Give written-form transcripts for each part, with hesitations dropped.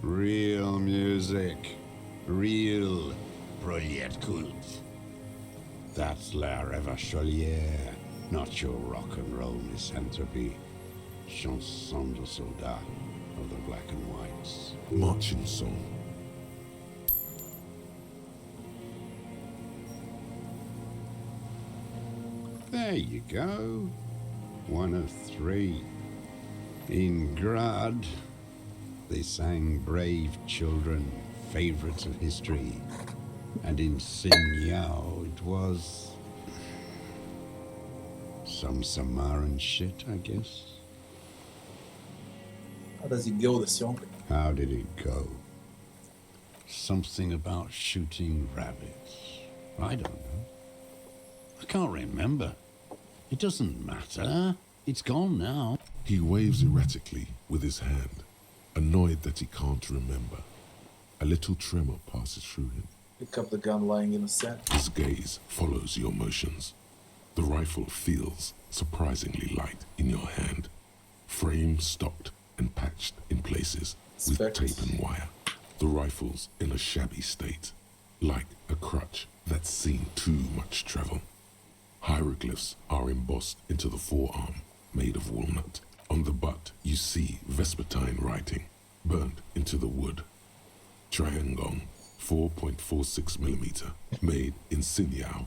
Real music. Real brilliant cult. That's la Revacholière, not your rock and roll misanthropy. Chanson de soldat of the black and whites. Marching song. There you go. One of three. In Grad, they sang Brave Children, favorites of history. And in Sinyao, it was some Samaran shit, I guess. How does it go, the song? How did it go? Something about shooting rabbits. I don't know. I can't remember. It doesn't matter. It's gone now. He waves erratically with his hand, annoyed that he can't remember. A little tremor passes through him. Pick up the gun lying in the sand. His gaze follows your motions. The rifle feels surprisingly light in your hand. Frame stocked and patched in places with tape and wire. The rifle's in a shabby state, like a crutch that's seen too much travel. Hieroglyphs are embossed into the forearm, made of walnut. On the butt, you see Vespertine writing, burnt into the wood. Triangong, 4.46mm, made in Sinyao.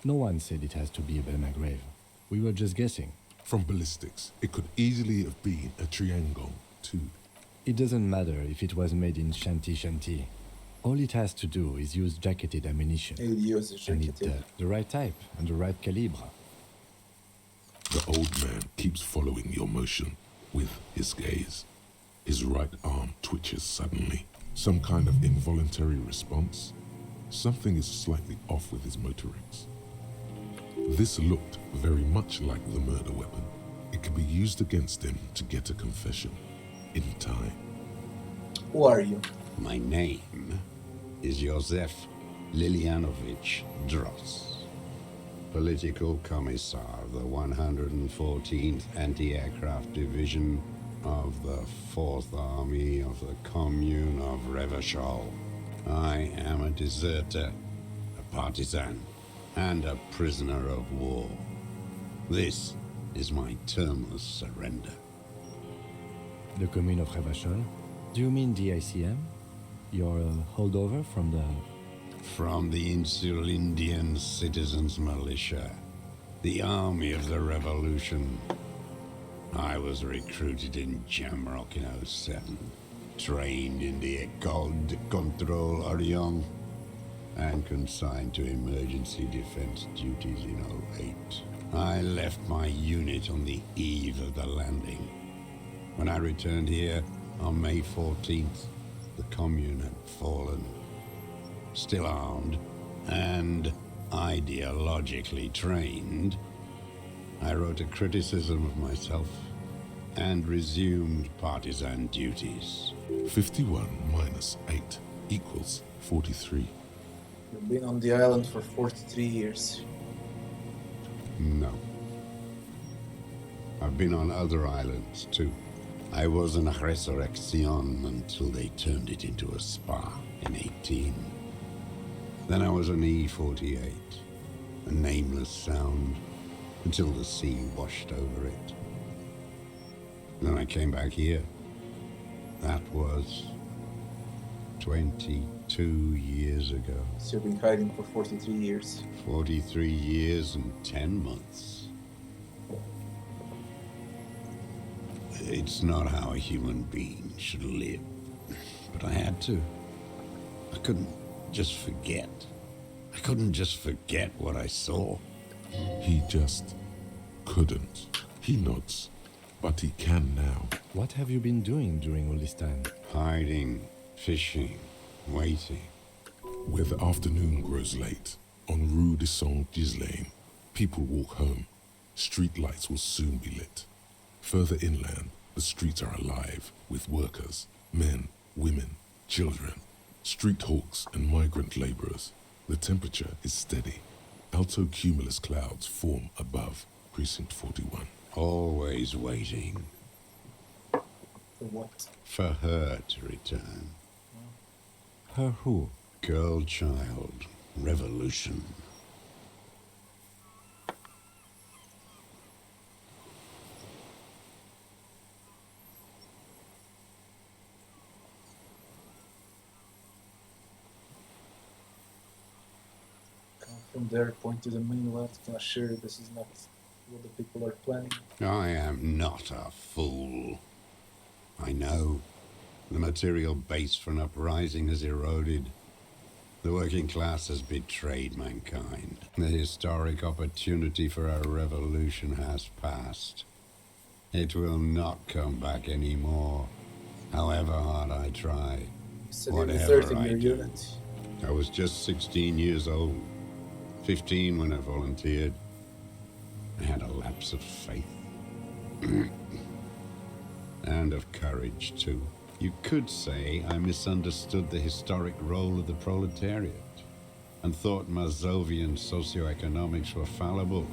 No one said it has to be a Belmagrave. We were just guessing. From ballistics, it could easily have been a Triangong, too. It doesn't matter if it was made in Shanti. All it has to do is use jacketed ammunition. And the right type and the right calibre. The old man keeps following your motion with his gaze. His right arm twitches suddenly. Some kind of involuntary response. Something is slightly off with his motorics. This looked very much like the murder weapon. It could be used against him to get a confession in time. Who are you? My name is Josef Lilianovich Dross, Political Commissar of the 114th Anti-Aircraft Division of the 4th Army of the Commune of Revachol. I am a deserter, a partisan, and a prisoner of war. This is my termless surrender. The Commune of Revachol? Do you mean the ICM? You're a holdover from the... From the Insular Indian Citizens Militia, the army of the revolution. I was recruited in Jamrock in '07, trained in the École de Contrôle Orient, and consigned to emergency defense duties in '08. I left my unit on the eve of the landing. When I returned here on May 14th, the commune had fallen. Still armed and ideologically trained, I wrote a criticism of myself and resumed partisan duties. 51 minus 8 equals 43. You've been on the island for 43 years. No. I've been on other islands, too. I was in Resurrection until they turned it into a spa in 18. Then I was on E48, a nameless sound, until the sea washed over it. Then I came back here. That was 22 years ago. So you've been hiding for 43 years. 43 years and 10 months. It's not how a human being should live. But I had to. I couldn't just forget. I couldn't just forget what I saw. He just couldn't. He nods, but he can now. What have you been doing during all this time? Hiding, fishing, waiting. Where the afternoon grows late, on Rue de Saint-Ghislain, people walk home. Street lights will soon be lit. Further inland, the streets are alive with workers, men, women, children, street hawks and migrant laborers. The temperature is steady. Alto cumulus clouds form above Precinct 41. Always waiting. For what? For her to return. Her who? Girl, child, revolution. Come from there, point to the mainland. Can assure you this is not what the people are planning. I am not a fool. I know the material base for an uprising has eroded. The working class has betrayed mankind. The historic opportunity for a revolution has passed. It will not come back anymore, however hard I try. You said Whatever you're I your do. unit. I was just 16 years old, 15 when I volunteered. I had a lapse of faith. And of courage, too. You could say I misunderstood the historic role of the proletariat and thought Mazovian socioeconomics were fallible.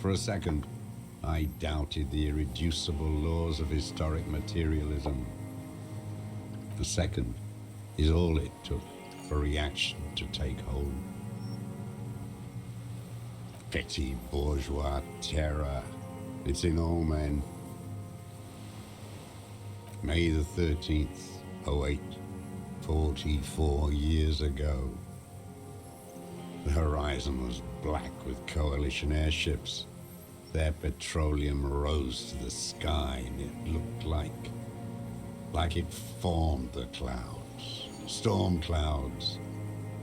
For a second, I doubted the irreducible laws of historic materialism. A second is all it took for reaction to take hold. Petty bourgeois terror. It's in all men. May the 13th, 08, 44 years ago. The horizon was black with coalition airships. Their petroleum rose to the sky, and it looked like it formed the clouds. Storm clouds.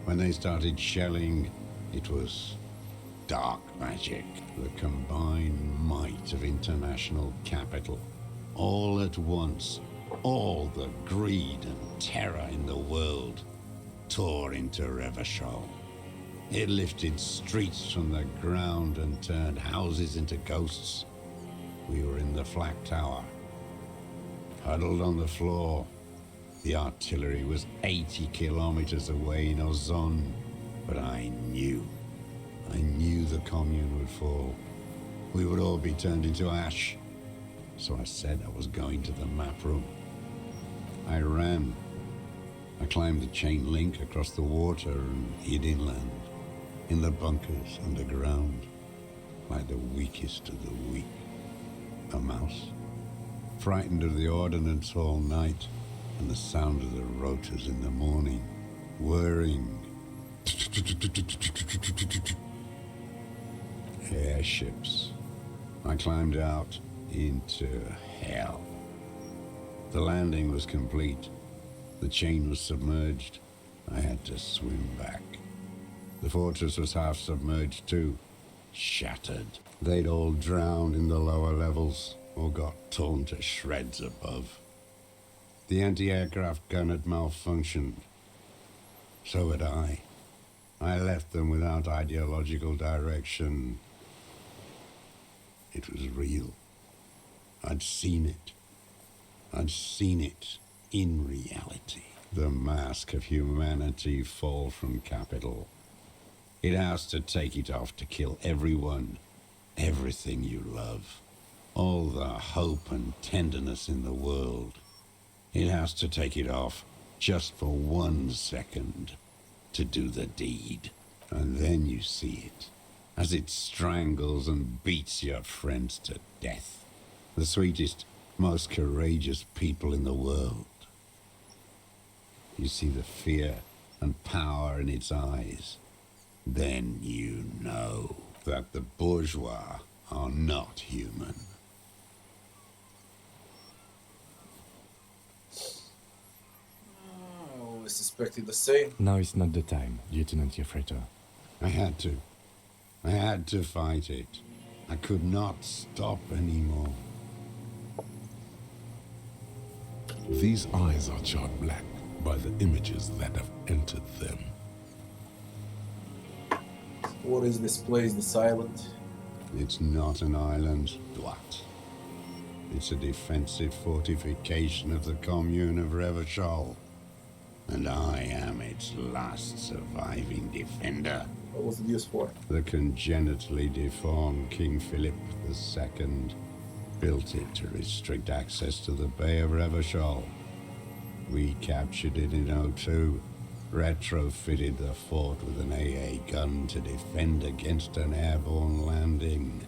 When they started shelling, it was dark magic. The combined might of international capital. All at once, all the greed and terror in the world tore into Revachol. It lifted streets from the ground and turned houses into ghosts. We were in the flak tower, huddled on the floor. The artillery was 80 kilometers away in Ozon, but I knew the commune would fall. We would all be turned into ash. So I said I was going to the map room. I ran. I climbed the chain link across the water and hid inland, in the bunkers underground, like the weakest of the weak. A mouse, frightened of the ordnance all night and the sound of the rotors in the morning, whirring. Airships. I climbed out into hell. The landing was complete. The chain was submerged. I had to swim back. The fortress was half submerged too, shattered. They'd all drowned in the lower levels or got torn to shreds above. The anti-aircraft gun had malfunctioned. So had I. I left them without ideological direction. It was real. I'd seen it. I'd seen it in reality. The mask of humanity fall from capital. It has to take it off to kill everyone, everything you love. All the hope and tenderness in the world. It has to take it off just for 1 second to do the deed. And then you see it, as it strangles and beats your friends to death. The sweetest, most courageous people in the world. You see the fear and power in its eyes. Then you know that the bourgeois are not human. I always suspected the same. Now is not the time, Lieutenant Jeffreto. I had to. I had to fight it. I could not stop anymore. These eyes are charred black by the images that have entered them. What is this place, this island? It's not an island, Dwat. It's a defensive fortification of the commune of Revachol. And I am its last surviving defender. What was it used for? The congenitally deformed King Philip II built it to restrict access to the Bay of Revachol. We captured it in '02, retrofitted the fort with an AA gun to defend against an airborne landing.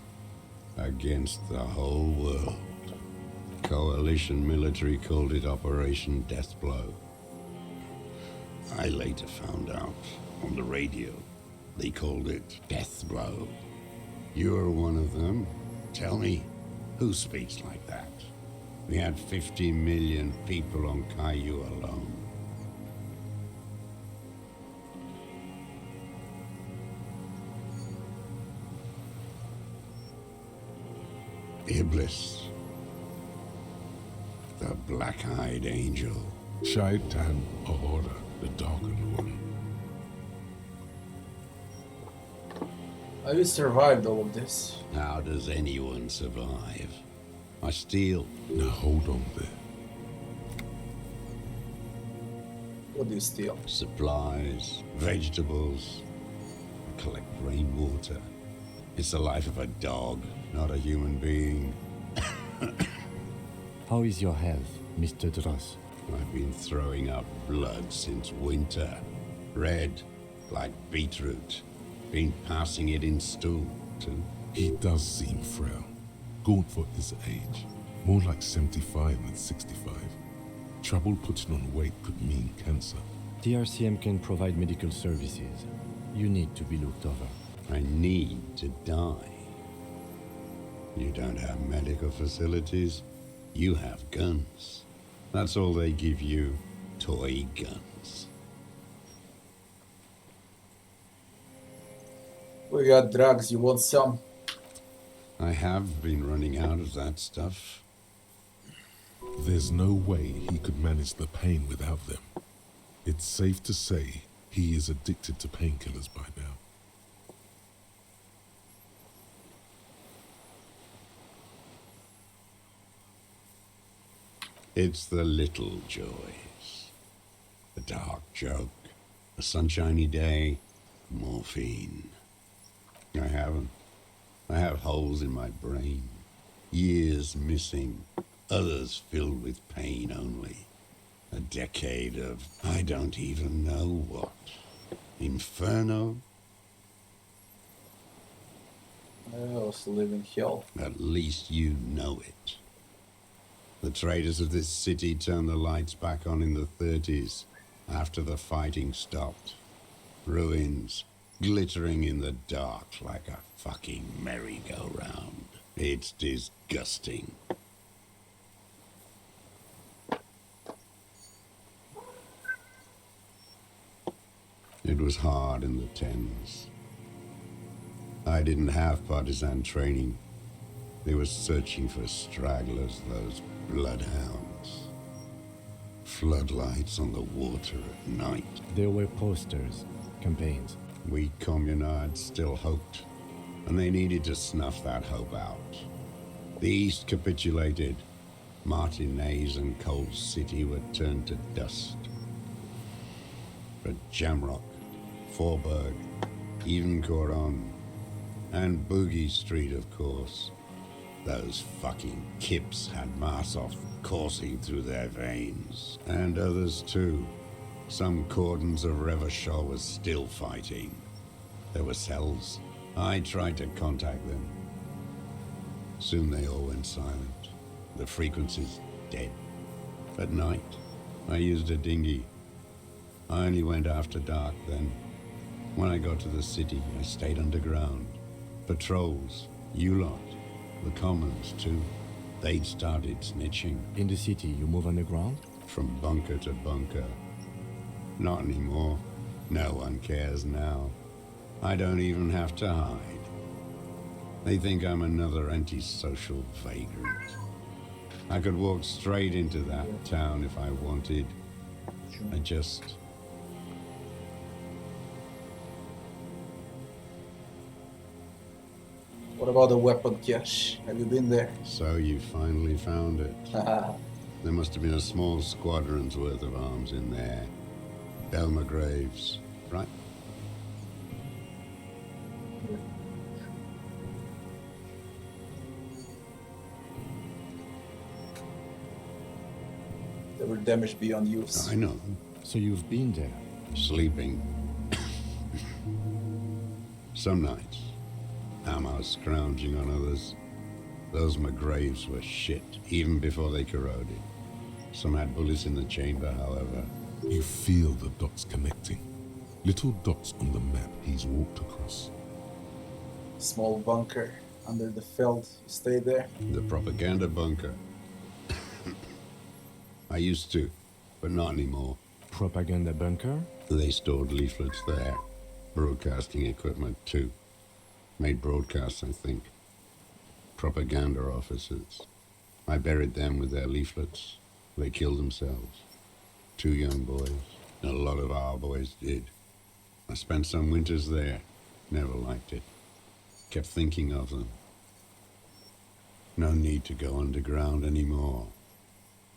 Against the whole world. Coalition military called it Operation Deathblow. I later found out on the radio they called it Deathblow. You're one of them. Tell me, who speaks like that? We had 50 million people on Caillou alone. Iblis. The black-eyed angel. Shaitan Ahura, the darkened one. How you survived all of this? How does anyone survive? I steal. Now hold on there. What do you steal? Supplies, vegetables. I collect rainwater. It's the life of a dog, not a human being. How is your health, Mr. Dross? I've been throwing up blood since winter. Red, like beetroot. Been passing it in stool, too. He does seem frail. Gaunt for his age. More like 75 than 65. Trouble putting on weight could mean cancer. TRCM can provide medical services. You need to be looked over. I need to die. You don't have medical facilities. You have guns. That's all they give you. Toy guns. We got drugs, you want some? I have been running out of that stuff. There's no way he could manage the pain without them. It's safe to say he is addicted to painkillers by now. It's the little joys. The dark joke, a sunshiny day, morphine. I have holes in my brain, years missing, others filled with pain only. A decade of I don't even know what. Inferno? I also live in hell. At least you know it. The traders of this city turned the lights back on in the 30s, after the fighting stopped. Ruins, glittering in the dark like a fucking merry-go-round. It's disgusting. It was hard in the tens. I didn't have partisan training. They were searching for stragglers, those bloodhounds. Floodlights on the water at night. There were posters, campaigns. We communards still hoped, and they needed to snuff that hope out. The East capitulated. Martinez and Cold City were turned to dust. But Jamrock, Forburg, even Coron, and Boogie Street, of course. Those fucking kips had Marsov coursing through their veins. And others too. Some cordons of Revachol was still fighting. There were cells. I tried to contact them. Soon they all went silent. The frequencies dead. At night, I used a dinghy. I only went after dark then. When I got to the city, I stayed underground. Patrols, you lot, the commons too. They'd started snitching. In the city, you move underground? From bunker to bunker. Not anymore. No one cares now. I don't even have to hide. They think I'm another antisocial vagrant. I could walk straight into that town if I wanted. I just... What about the weapon cache? Have you been there? So you finally found it. There must have been a small squadron's worth of arms in there. Belmer Graves, right? were damaged beyond use. I know. So you've been there? Sleeping. Some nights. Ammo scrounging on others. Those McGraves were shit, even before they corroded. Some had bullets in the chamber, however. You feel the dots connecting. Little dots on the map he's walked across. Small bunker under the field. You stay there? The propaganda bunker. I used to, but not anymore. Propaganda bunker? They stored leaflets there. Broadcasting equipment, too. Made broadcasts, I think. Propaganda officers. I buried them with their leaflets. They killed themselves. 2 young boys. A lot of our boys did. I spent some winters there. Never liked it. Kept thinking of them. No need to go underground anymore.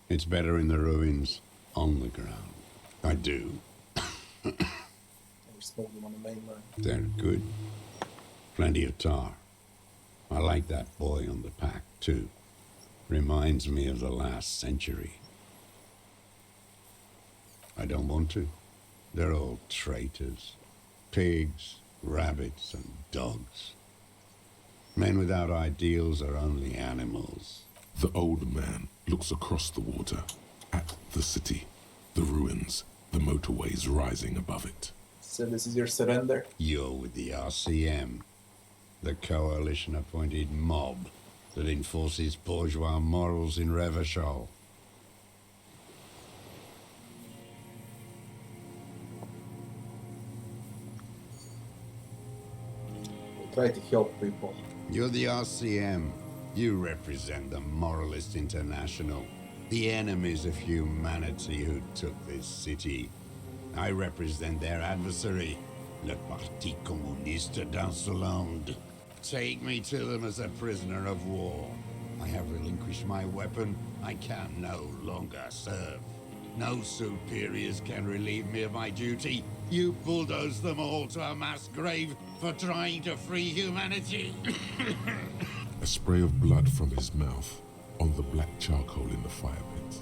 It's better in the ruins, on the ground. I do. Never smoked them on the mainland. They're good. Plenty of tar. I like that boy on the pack, too. Reminds me of the last century. I don't want to. They're all traitors. Pigs, rabbits, and dogs. Men without ideals are only animals. The old man looks across the water at the city, the ruins, the motorways rising above it. So this is your surrender? You're with the RCM, the coalition-appointed mob that enforces bourgeois morals in Revachol. We'll try to help people. You're the RCM. You represent the Moralist International, the enemies of humanity who took this city. I represent their adversary, le Parti Communiste d'Insolande. Take me to them as a prisoner of war. I have relinquished my weapon. I can no longer serve. No superiors can relieve me of my duty. You bulldoze them all to a mass grave for trying to free humanity. A spray of blood from his mouth on the black charcoal in the fire pit.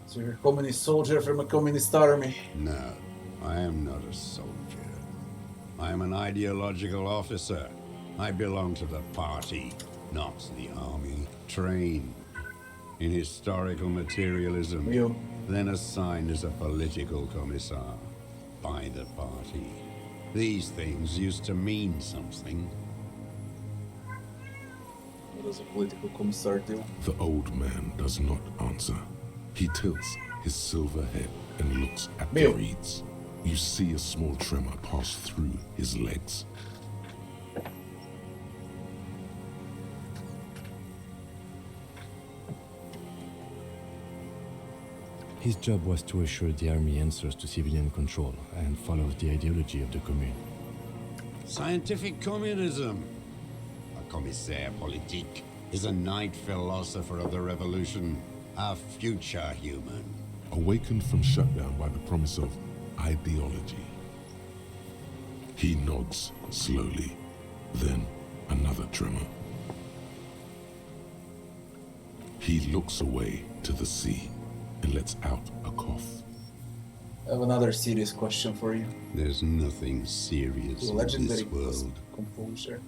So you're a communist soldier from a communist army. No, I am not a soldier. I am an ideological officer. I belong to the party, not the army. Trained in historical materialism, You. then assigned as a political commissar by the party. These things used to mean something. What does a political commissar do? The old man does not answer. He tilts his silver head and looks at the Bill. reeds. You see a small tremor pass through his legs. His job was to assure the army answers to civilian control and follows the ideology of the Commune. Scientific communism. A commissaire politique is a knight philosopher of the revolution, a future human. Awakened from shutdown by the promise of ideology. He nods slowly, then another tremor. He looks away to the sea and lets out a cough. I have another serious question for you. There's nothing serious in Legendary this world. composure.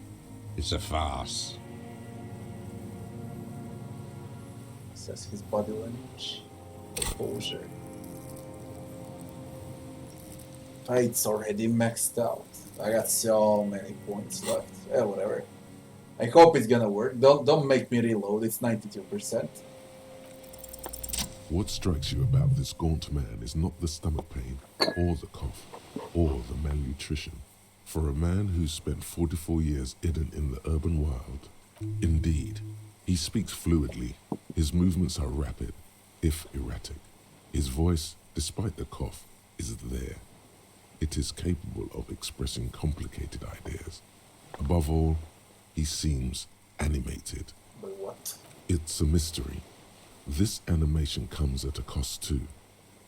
It's a farce. Says his body language. Composure. It's already maxed out. I got so many points left. Whatever. I hope it's gonna work. Don't make me reload. It's 92%. What strikes you about this gaunt man is not the stomach pain, or the cough, or the malnutrition. For a man who's spent 44 years hidden in the urban wild, indeed, he speaks fluidly. His movements are rapid, if erratic. His voice, despite the cough, is there. It is capable of expressing complicated ideas. Above all, he seems animated. But what? It's a mystery. This animation comes at a cost too.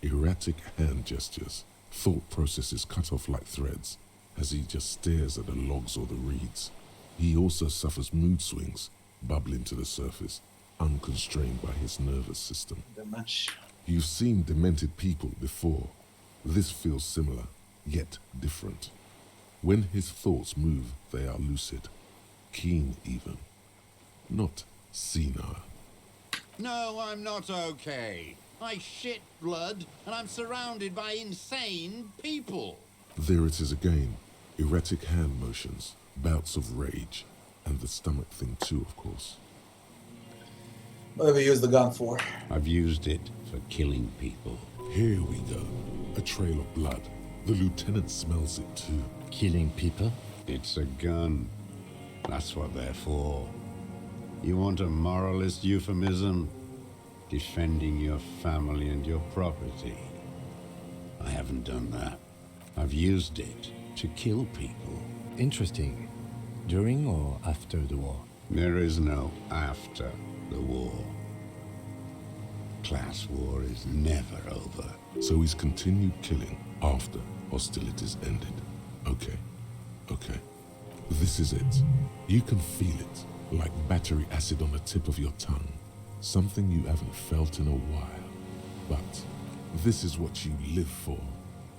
Erratic hand gestures, thought processes cut off like threads, as he just stares at the logs or the reeds. He also suffers mood swings, bubbling to the surface, unconstrained by his nervous system. Dementia. You've seen demented people before. This feels similar, yet different. When his thoughts move, they are lucid, keen even, not senile. No, I'm not okay. I shit blood, and I'm surrounded by insane people. There it is again. Erratic hand motions, bouts of rage, and the stomach thing too, of course. What have you used the gun for? I've used it for killing people. Here we go. A trail of blood. The lieutenant smells it too. Killing people? It's a gun. That's what they're for. You want a moralist euphemism? Defending your family and your property. I haven't done that. I've used it to kill people. Interesting. During or after the war? There is no after the war. Class war is never over. So he's continued killing after hostilities ended. Okay. This is it. You can feel it, like battery acid on the tip of your tongue. Something you haven't felt in a while. But this is what you live for.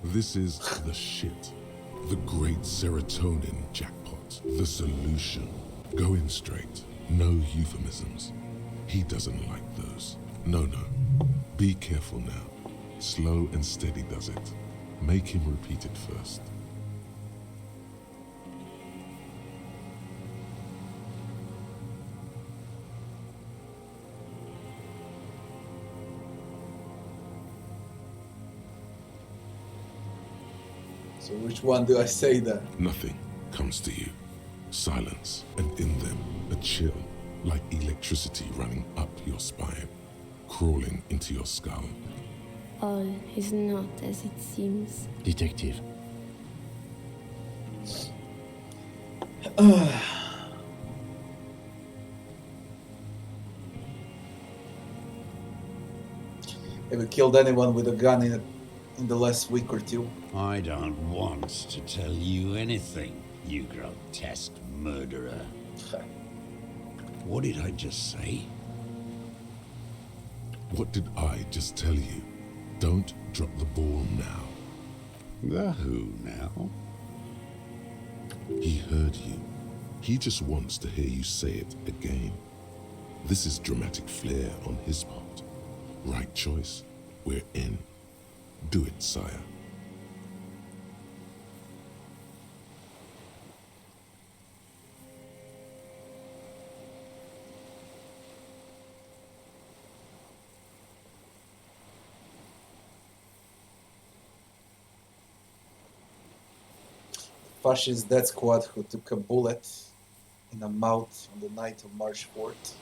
This is the shit. The great serotonin jackpot. The solution. Going straight. No euphemisms. He doesn't like those. No. Be careful now. Slow and steady does it. Make him repeat it first. So which one do I say then? Nothing comes to you. Silence, and in them, a chill, like electricity running up your spine, crawling into your skull. All is not as it seems. Detective. Have you killed anyone with a gun in the last week or two? I don't want to tell you anything, you grotesque murderer. What did I just say? What did I just tell you? Don't drop the ball now. The who now? He heard you. He just wants to hear you say it again. This is dramatic flair on his part. Right choice. We're in. Do it, sire. Fascist death squad who took a bullet in the mouth on the night of March 4th.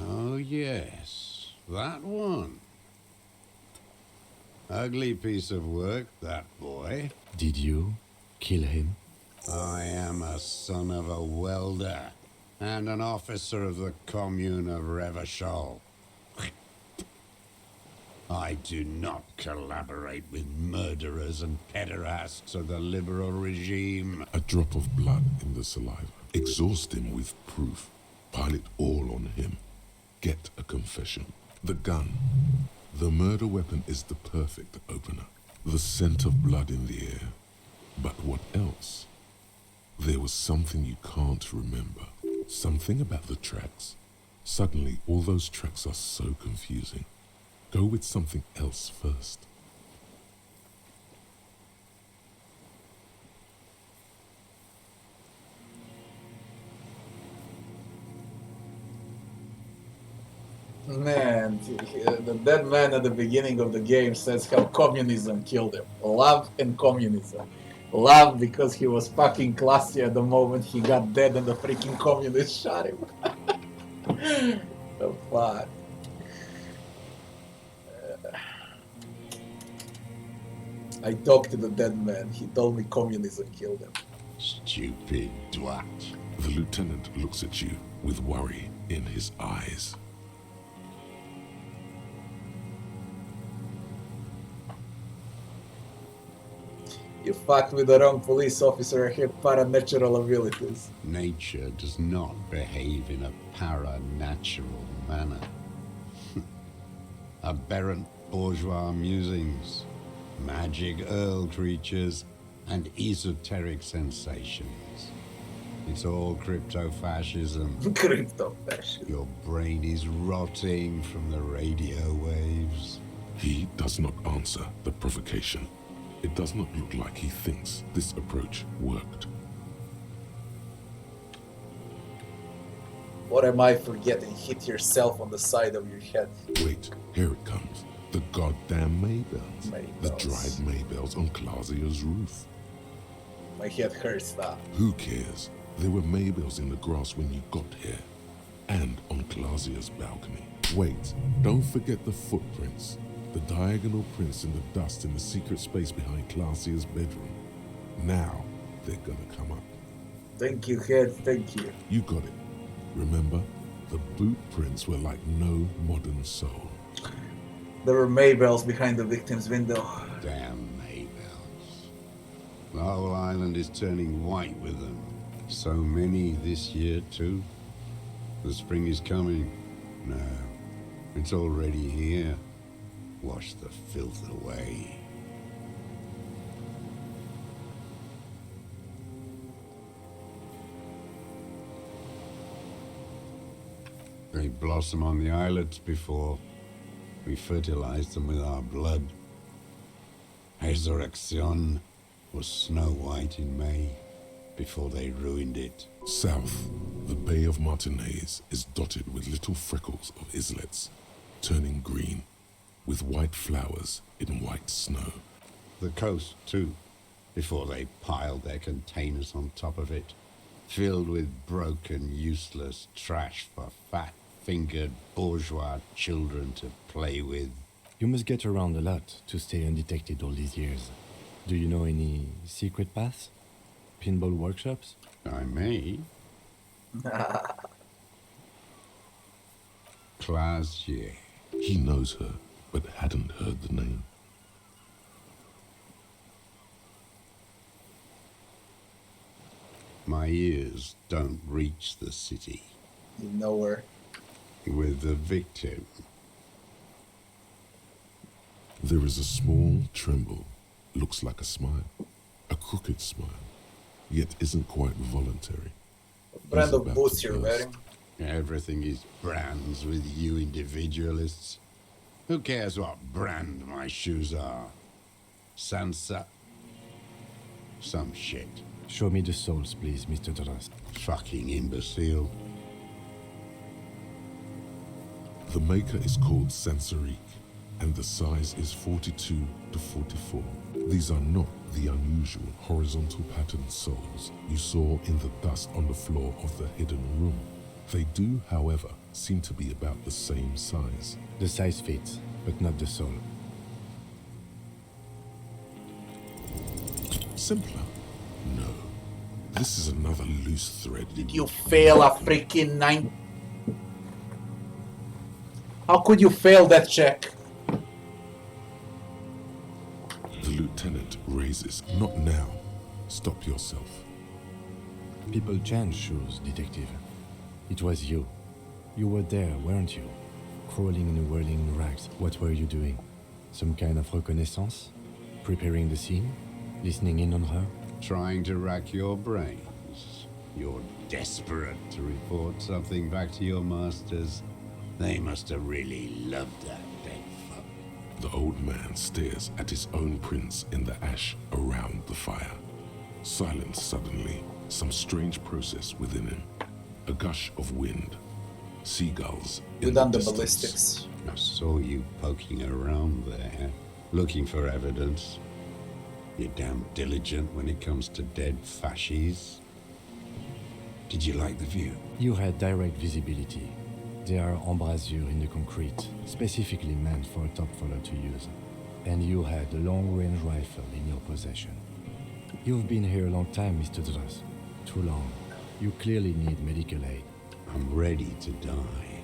Oh, yes. That one. Ugly piece of work, that boy. Did you kill him? I am a son of a welder and an officer of the commune of Revachol. I do not collaborate with murderers and pederasts of the liberal regime. A drop of blood in the saliva. Exhaust him with proof. Pile it all on him. Get a confession. The gun. The murder weapon is the perfect opener. The scent of blood in the air. But what else? There was something you can't remember. Something about the tracks. Suddenly, all those tracks are so confusing. Go with something else first. Man, the dead man at the beginning of the game says how communism killed him. Love and communism. Love because he was fucking classy at the moment he got dead and the freaking communists shot him. The fuck. I talked to the dead man. He told me communism killed him. Stupid twat. The lieutenant looks at you with worry in his eyes. You fucked with the wrong police officer. I have paranatural abilities. Nature does not behave in a paranatural manner. Aberrant bourgeois musings, magic earl creatures, and esoteric sensations. It's all crypto-fascism. Crypto-fascism. Your brain is rotting from the radio waves. He does not answer the provocation. It does not look like he thinks this approach worked. What am I forgetting? Hit yourself on the side of your head. Wait, here it comes. The goddamn Maybells. The dried Maybells on Clausia's roof. My head hurts now. Who cares? There were Maybells in the grass when you got here. And on Clausia's balcony. Wait, don't forget the footprints. The diagonal prints in the dust in the secret space behind Clausia's bedroom. Now, they're gonna come up. Thank you, head, thank you. You got it. Remember, the boot prints were like no modern soul. There were Maybells behind the victim's window. Damn Maybells. The whole island is turning white with them. So many this year, too. The spring is coming. No, it's already here. Wash the filth away. They blossom on the islets before we fertilize them with our blood. Resurrection was snow white in May before they ruined it. South, the Bay of Martinez is dotted with little freckles of islets, turning green, with white flowers in white snow. The coast, too, before they piled their containers on top of it, filled with broken, useless trash for fat-fingered bourgeois children to play with. You must get around a lot to stay undetected all these years. Do you know any secret paths? Pinball workshops? I may. Clausia. He knows her, but hadn't heard the name. My ears don't reach the city. You know her. With the victim. There is a small tremble, looks like a smile, a crooked smile, yet isn't quite voluntary. What brand He's of about boots to you're burst. wearing? Everything is brands with you individualists. Who cares what brand my shoes are? Sansa? Some shit. Show me the souls, please, Mr. Dros. Fucking imbecile. The maker is called Sansarique, and the size is 42 to 44. These are not the unusual horizontal patterned soles you saw in the dust on the floor of the hidden room. They do, however, seem to be about the same size. The size fits, but not the soul. Simpler? No. This is another loose thread. Did you fail a freaking 9? How could you fail that check? The lieutenant raises. Not now. Stop yourself. People change shoes, detective. It was you. You were there, weren't you? Crawling and whirling in rags. What were you doing? Some kind of reconnaissance? Preparing the scene? Listening in on her? Trying to rack your brains. You're desperate to report something back to your masters. They must have really loved that dead fuck. The old man stares at his own prints in the ash around the fire. Silence suddenly, some strange process within him. A gush of wind. Seagulls You in done the distance. ballistics. I saw you poking around there, looking for evidence. You're damn diligent when it comes to dead fascies. Did you like the view? You had direct visibility. There are embrasures in the concrete, specifically meant for a top follower to use. And you had a long-range rifle in your possession. You've been here a long time, Mr. Dros. Too long. You clearly need medical aid. I'm ready to die.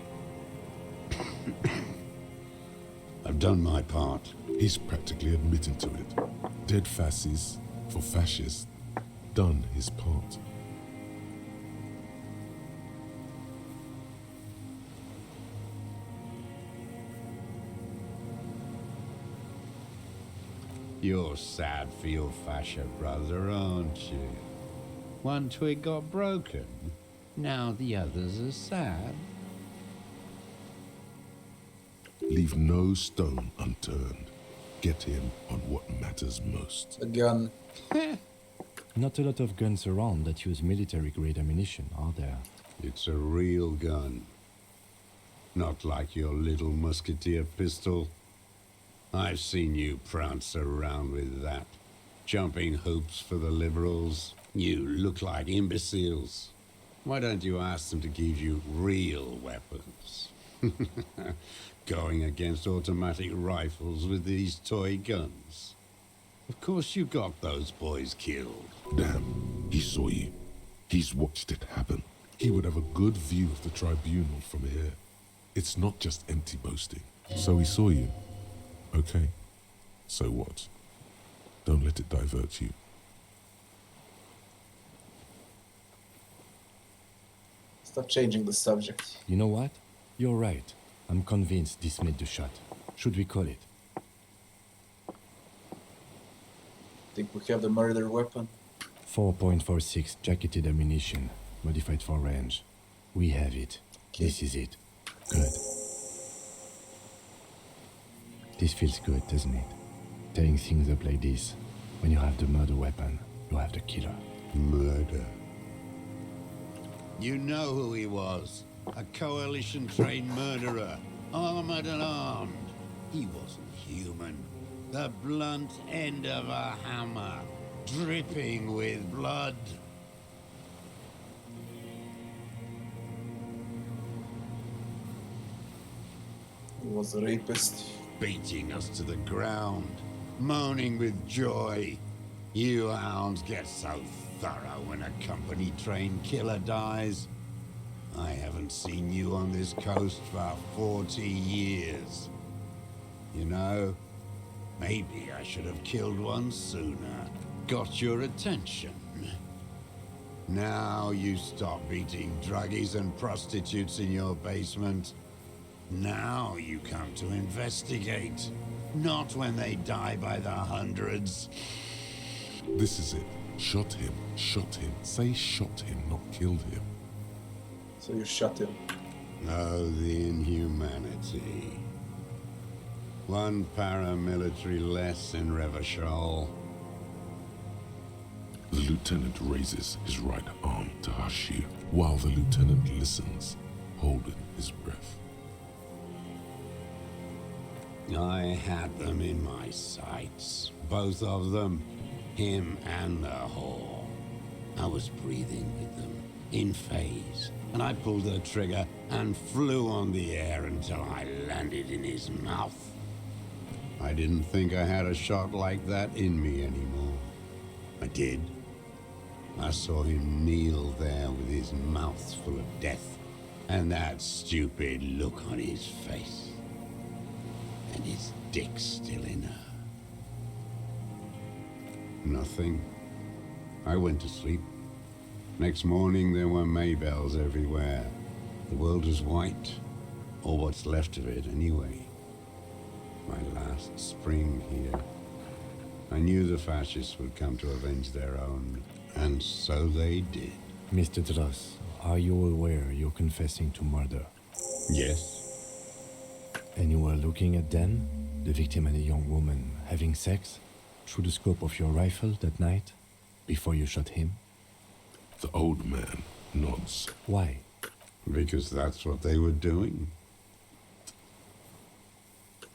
I've done my part. He's practically admitting to it. Dead fascies, for fascists, done his part. You're sad for your fascia brother, aren't you? One twig got broken. Now the others are sad. Leave no stone unturned. Get him on what matters most. A gun. Not a lot of guns around that use military-grade ammunition, are there? It's a real gun. Not like your little musketeer pistol. I've seen you prance around with that. Jumping hoops for the liberals. You look like imbeciles. Why don't you ask them to give you real weapons? Going against automatic rifles with these toy guns. Of course you got those boys killed. Damn, he saw you. He's watched it happen. He would have a good view of the tribunal from here. It's not just empty boasting. So he saw you. Okay. So what? Don't let it divert you. Stop changing the subject. You know what? You're right. I'm convinced this made the shot. Should we call it? Think we have the murder weapon? 4.46 jacketed ammunition, modified for range. We have it. This is it. Good. This feels good, doesn't it? Tearing things up like this. When you have the murder weapon, you have the killer. Murder. You know who he was. A coalition-trained murderer. Armored and armed. He wasn't human. The blunt end of a hammer. Dripping with blood. He was a rapist. Beating us to the ground. Moaning with joy. You hounds get so thorough when a company-trained killer dies. I haven't seen you on this coast for 40 years. You know, maybe I should have killed one sooner. Got your attention. Now you stop beating druggies and prostitutes in your basement. Now you come to investigate. Not when they die by the hundreds. This is it. Shot him. Shot him. Say shot him, not killed him. So you shot him. Oh, the inhumanity. One paramilitary less in Revachol. The lieutenant raises his right arm to hush you, while the lieutenant listens, holding his breath. I had them in my sights. Both of them. Him and the whore. I was breathing with them, in phase. And I pulled the trigger and flew on the air until I landed in his mouth. I didn't think I had a shot like that in me anymore. I did. I saw him kneel there with his mouth full of death, and that stupid look on his face. And his dick still in her. Nothing. I went to sleep. Next morning there were Maybells everywhere. The world was white, or what's left of it anyway. My last spring here. I knew the fascists would come to avenge their own, and so they did. Mr. Dross, are you aware you're confessing to murder? Yes. And you were looking at them, the victim and a young woman, having sex, through the scope of your rifle that night, before you shot him? The old man nods. Why? Because that's what they were doing.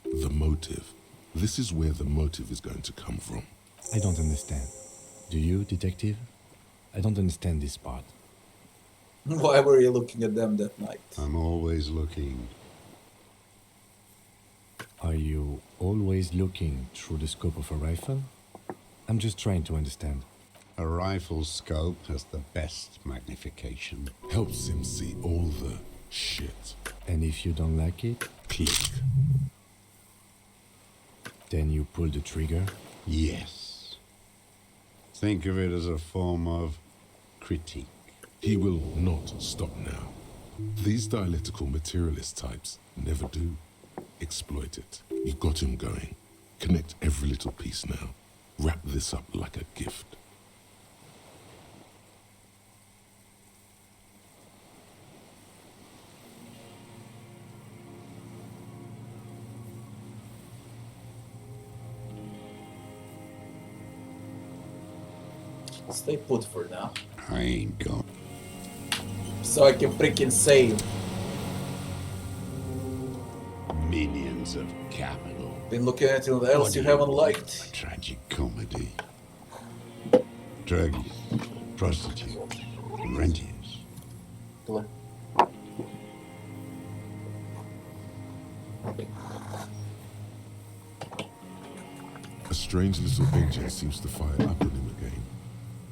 The motive. This is where the motive is going to come from. I don't understand. Do you, detective? I don't understand this part. Why were you looking at them that night? I'm always looking. Are you always looking through the scope of a rifle? I'm just trying to understand. A rifle scope has the best magnification. Helps him see all the shit. And if you don't like it, Click. then you pull the trigger? Yes. Think of it as a form of critique. He will not stop now. These dialectical materialist types never do. Exploit it. You got him going. Connect every little piece now. Wrap this up like a gift. Stay put for now. I ain't going. So I can freaking save. Minions of capital. Been looking at anything else What you do haven't want? liked. Tragic comedy. Druggies, prostitutes, rentiers. Play. A strange little engine seems to fire up in him again.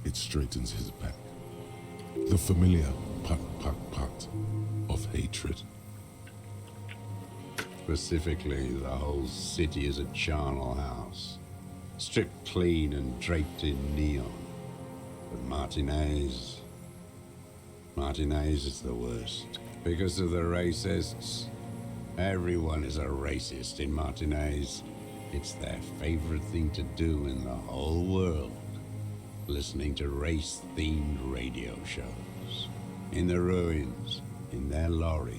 It straightens his back. The familiar pat of hatred. Specifically, the whole city is a charnel house. Stripped clean and draped in neon. But Martinez is the worst. Because of the racists. Everyone is a racist in Martinez. It's their favorite thing to do in the whole world. Listening to race-themed radio shows. In the ruins, in their lorries.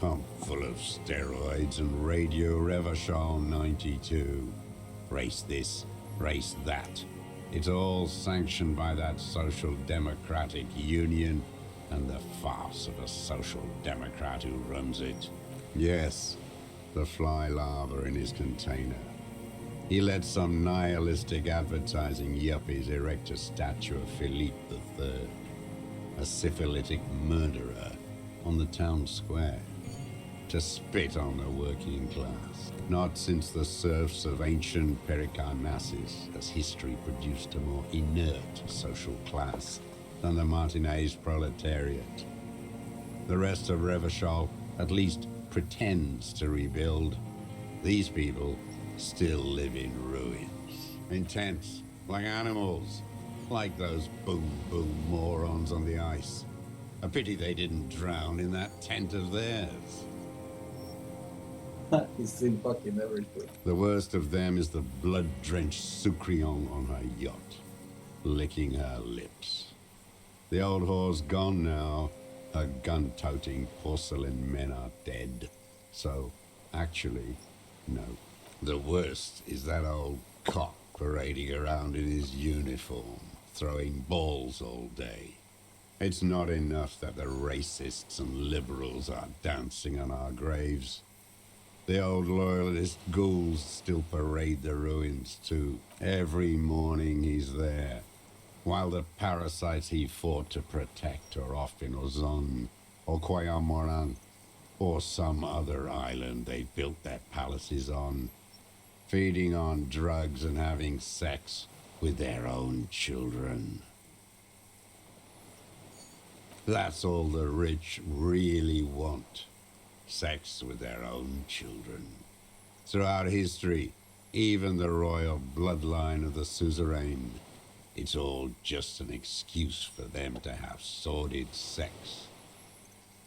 Pumped full of steroids and Radio Revachol 92. Race this, race that. It's all sanctioned by that Social Democratic Union and the farce of a Social Democrat who runs it. Yes, the fly larva in his container. He let some nihilistic advertising yuppies erect a statue of Philippe III, a syphilitic murderer, on the town square, to spit on the working class. Not since the serfs of ancient Pericarnassus has history produced a more inert social class than the Martinez proletariat. The rest of Revachol at least pretends to rebuild. These people still live in ruins. In tents, like animals. Like those boom morons on the ice. A pity they didn't drown in that tent of theirs. He's seen fucking everything. The worst of them is the blood-drenched Sucrion on her yacht, licking her lips. The old whore's gone now. Her gun-toting porcelain men are dead. So, actually, no. The worst is that old cock parading around in his uniform, throwing balls all day. It's not enough that the racists and liberals are dancing on our graves. The old loyalist ghouls still parade the ruins too. Every morning he's there, while the parasites he fought to protect are off in Ozon, or Quayamoran, or some other island they built their palaces on, feeding on drugs and having sex with their own children. That's all the rich really want. Sex with their own children. Throughout history, even the royal bloodline of the suzerain, it's all just an excuse for them to have sordid sex.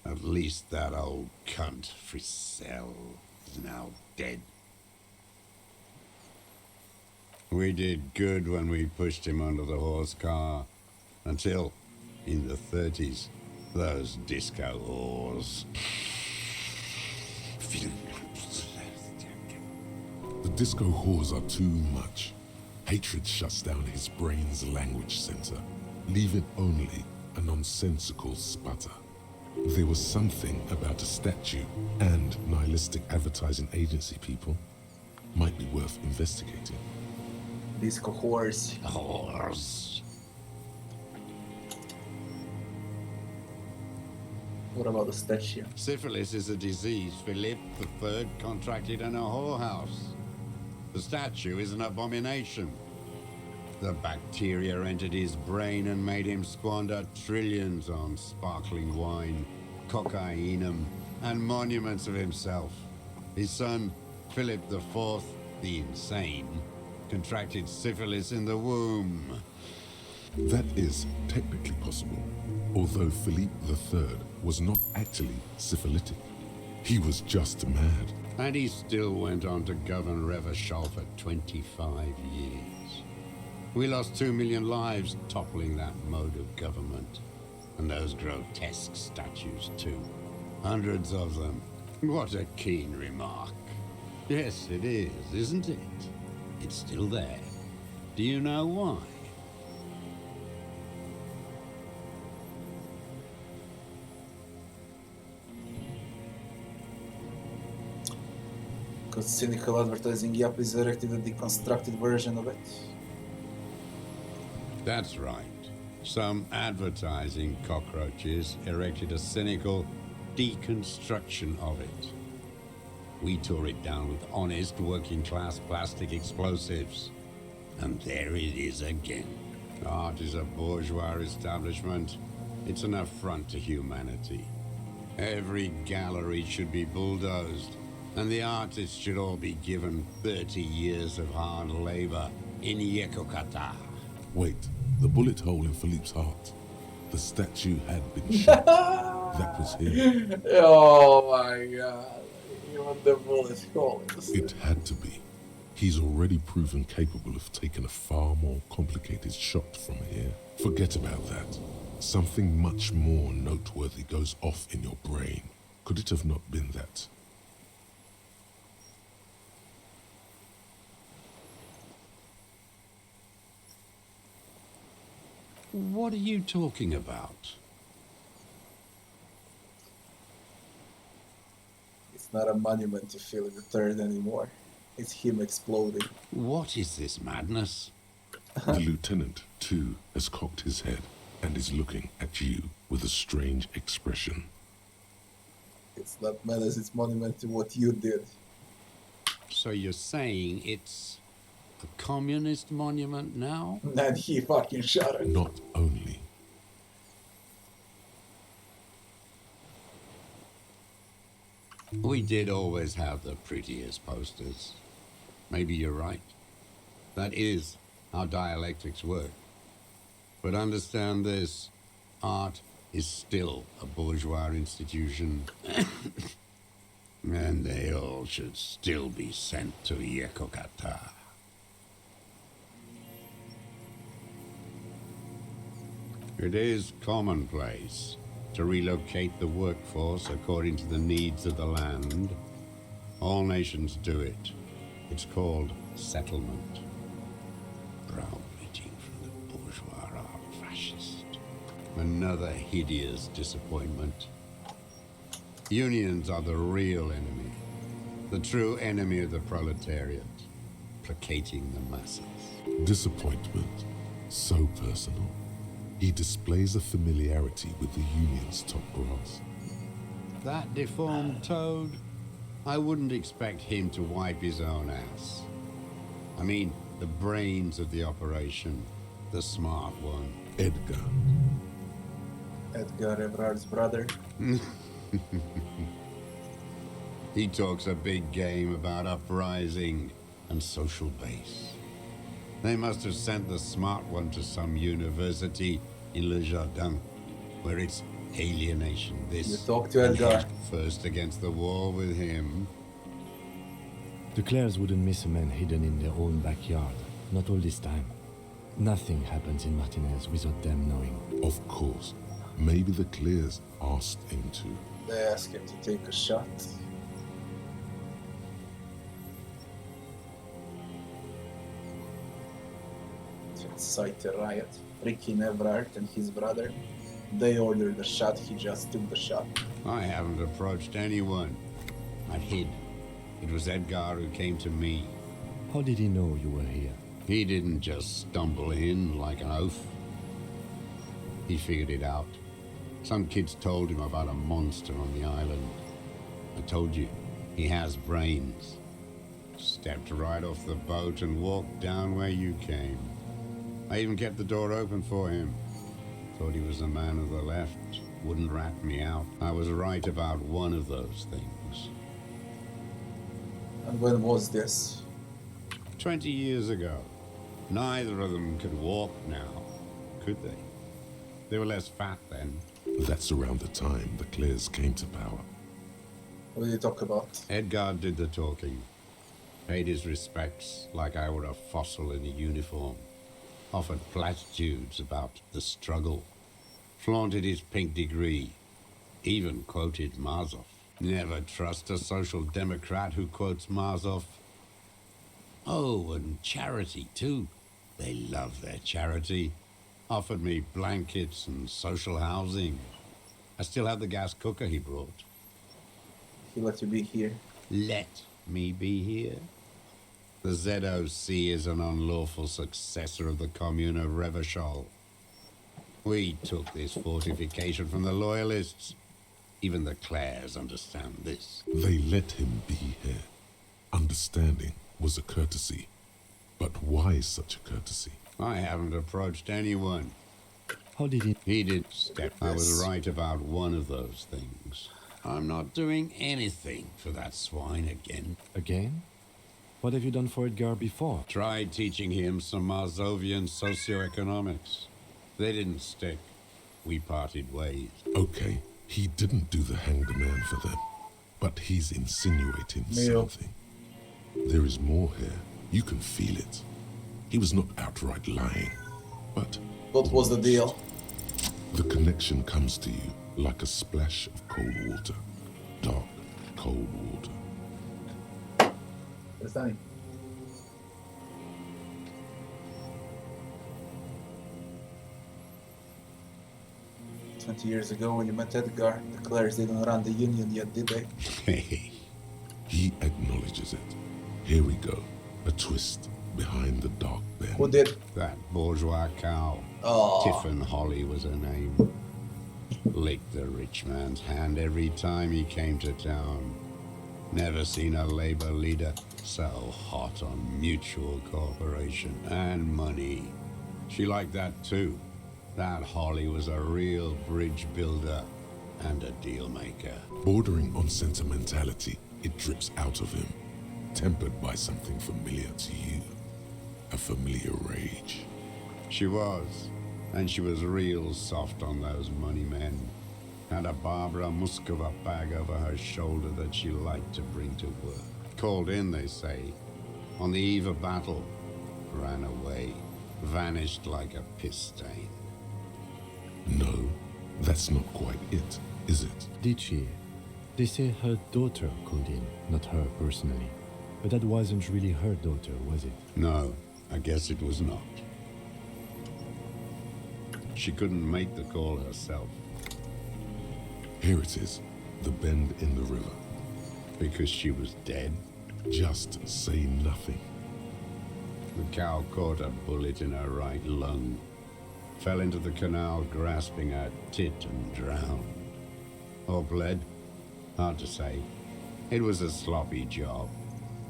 At least that old cunt, Frisell, is now dead. We did good when we pushed him under the horse car, until, in the 30s, those disco whores. The disco whores are too much. Hatred shuts down his brain's language center, leaving only a nonsensical sputter. There was something about a statue and nihilistic advertising agency people might be worth investigating. Disco horse. Whores. What about the statue? Syphilis is a disease Philippe III contracted in a whorehouse. The statue is an abomination. The bacteria entered his brain and made him squander trillions on sparkling wine, cocainum, and monuments of himself. His son, Philip IV, the insane, contracted syphilis in the womb. That is technically possible, although Philippe III was not actually syphilitic. He was just mad. And he still went on to govern Revachol for 25 years. We lost 2 million lives toppling that mode of government. And those grotesque statues, too. Hundreds of them. What a keen remark. Yes, it is, isn't it? It's still there. Do you know why? Because cynical advertising Yap is erected a deconstructed version of it. That's right. Some advertising cockroaches erected a cynical deconstruction of it. We tore it down with honest working-class plastic explosives. And there it is again. Art is a bourgeois establishment. It's an affront to humanity. Every gallery should be bulldozed, and the artists should all be given 30 years of hard labor in Yekokata. Wait, the bullet hole in Philippe's heart. The statue had been shot. That was him. Oh my god. Even the bullet hole is... It had to be. He's already proven capable of taking a far more complicated shot from here. Forget about that. Something much more noteworthy goes off in your brain. Could it have not been that? What are you talking about? It's not a monument to Philip III anymore. It's him exploding. What is this madness? The lieutenant, too, has cocked his head and is looking at you with a strange expression. It's not madness, it's monument to what you did. So you're saying it's a communist monument now? And he fucking shot it. Not only. We did always have the prettiest posters. Maybe you're right. That is how dialectics work. But understand this, art is still a bourgeois institution. And they all should still be sent to Yekokata. It is commonplace to relocate the workforce according to the needs of the land. All nations do it. It's called settlement. Browbeating from the bourgeois art fascist. Another hideous disappointment. Unions are the real enemy. The true enemy of the proletariat. Placating the masses. Disappointment. So personal. He displays a familiarity with the union's top brass. That deformed toad? I wouldn't expect him to wipe his own ass. I mean, the brains of the operation. The smart one. Edgar. Edgar Everard's brother. He talks a big game about uprising and social base. They must have sent the smart one to some university in Le Jardin, where it's alienation this. You talk to and Edgar. head first against the wall with him. The Clares wouldn't miss a man hidden in their own backyard. Not all this time. Nothing happens in Martinez without them knowing. Of course. Maybe the Clears asked him to. They ask him to take a shot. To incite a riot. Freaking Everard and his brother. They ordered the shot, he just took the shot. I haven't approached anyone. I hid. It was Edgar who came to me. How did he know you were here? He didn't just stumble in like an oaf. He figured it out. Some kids told him about a monster on the island. I told you, he has brains. Stepped right off the boat and walked down where you came. I even kept the door open for him. Thought he was a man of the left. Wouldn't rat me out. I was right about one of those things. And when was this? 20 years ago. Neither of them could walk now. could they? They were less fat then. That's around the time the Clares came to power. What do you talk about? Edgar did the talking. Paid his respects like I were a fossil in a uniform. Offered platitudes about the struggle. Flaunted his pink degree. Even quoted Marzoff. Never trust a social democrat who quotes Marzoff. Oh, and charity too. They love their charity. Offered me blankets and social housing. I still have the gas cooker he brought. He let you be here. Let me be here? The ZOC is an unlawful successor of the Commune of Revachol. We took this fortification from the Loyalists. Even the Clares understand this. They let him be here. Understanding was a courtesy. But why such a courtesy? I haven't approached anyone. How did he... He did step. I was right about one of those things. I'm not doing anything for that swine again. Again? What have you done for Edgar before? Tried teaching him some Marzovian socioeconomics. They didn't stick. We parted ways. Okay, he didn't do the hang the man for them. But he's insinuating something. There is more here. You can feel it. He was not outright lying, but... What was the deal? The connection comes to you like a splash of cold water. Dark, cold water. Understanding? Years ago when you met Edgar, the Clares didn't run the Union yet, did they? Hey. He acknowledges it. Here we go. A twist behind the dark bend. Who did? That bourgeois cow. Oh. Tiffin Holly was her name. Licked the rich man's hand every time he came to town. Never seen a labor leader so hot on mutual cooperation and money. She liked that too. That Holly was a real bridge builder and a deal maker. Bordering on sentimentality, it drips out of him, tempered by something familiar to you. A familiar rage. She was, and she was real soft on those money men. Had a Barbara Muscova bag over her shoulder that she liked to bring to work. Called in, they say, on the eve of battle. Ran away, vanished like a piss stain. No, that's not quite it, is it? Did she? They say her daughter called in, not her personally. But that wasn't really her daughter, was it? No, I guess it was not. She couldn't make the call herself. Here it is, the bend in the river. Because she was dead? Just say nothing. The cow caught a bullet in her right lung. Fell into the canal grasping her tit and drowned. Or bled? Hard to say. It was a sloppy job.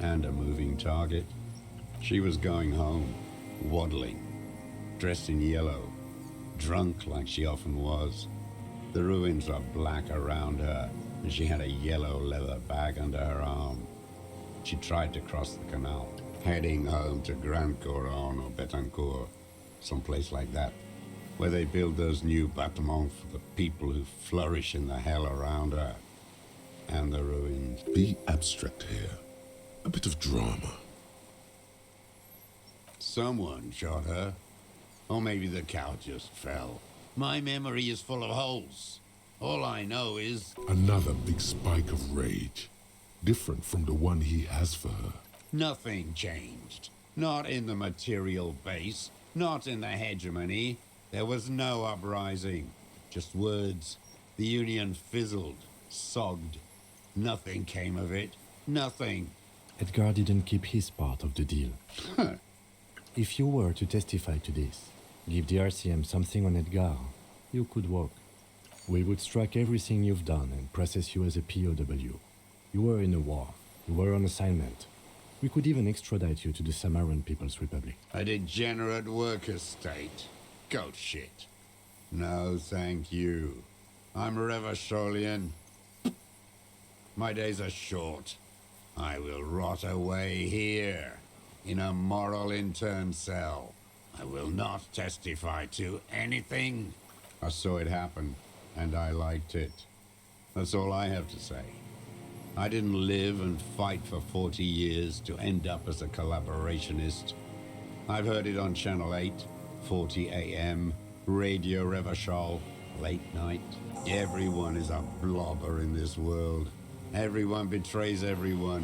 And a moving target. She was going home, waddling, dressed in yellow, drunk like she often was. The ruins were black around her, and she had a yellow leather bag under her arm. She tried to cross the canal, heading home to Grand Couronne or Betancourt, someplace like that, where they build those new bâtiments for the people who flourish in the hell around her. And the ruins. Be abstract here. A bit of drama. Someone shot her. Or maybe the cow just fell. My memory is full of holes. All I know is... Another big spike of rage. Different from the one he has for her. Nothing changed. Not in the material base. Not in the hegemony. There was no uprising. Just words. The Union fizzled. Sogged. Nothing came of it. Nothing. Edgar didn't keep his part of the deal. If you were to testify to this, give the RCM something on Edgar, you could walk. We would strike everything you've done and process you as a POW. You were in a war. You were on assignment. We could even extradite you to the Samaran People's Republic. A degenerate worker state. Goat shit. No, thank you. I'm Revacholian. My days are short. I will rot away here, in a moral intern cell. I will not testify to anything. I saw it happen, and I liked it. That's all I have to say. I didn't live and fight for 40 years to end up as a collaborationist. I've heard it on Channel 8, 40 AM, Radio Revachol, late night. Everyone is a blobber in this world. Everyone betrays everyone.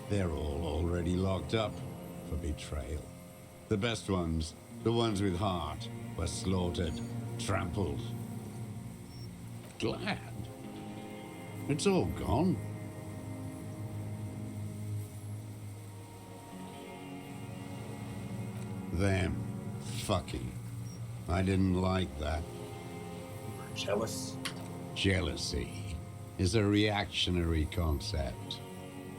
They're all already locked up for betrayal. The best ones, the ones with heart, were slaughtered, trampled. Glad. It's all gone. Them fucking. I didn't like that. Jealous. Jealousy is a reactionary concept.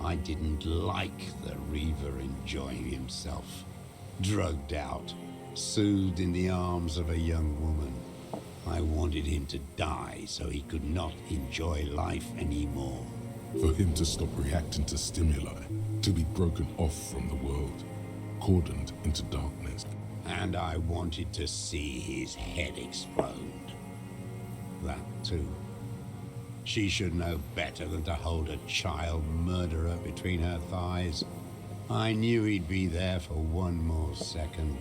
I didn't like the Reaver enjoying himself, drugged out, soothed in the arms of a young woman. I wanted him to die so he could not enjoy life anymore. For him to stop reacting to stimuli, to be broken off from the world, cordoned into darkness. And I wanted to see his head explode. That too. She should know better than to hold a child murderer between her thighs. I knew he'd be there for one more second,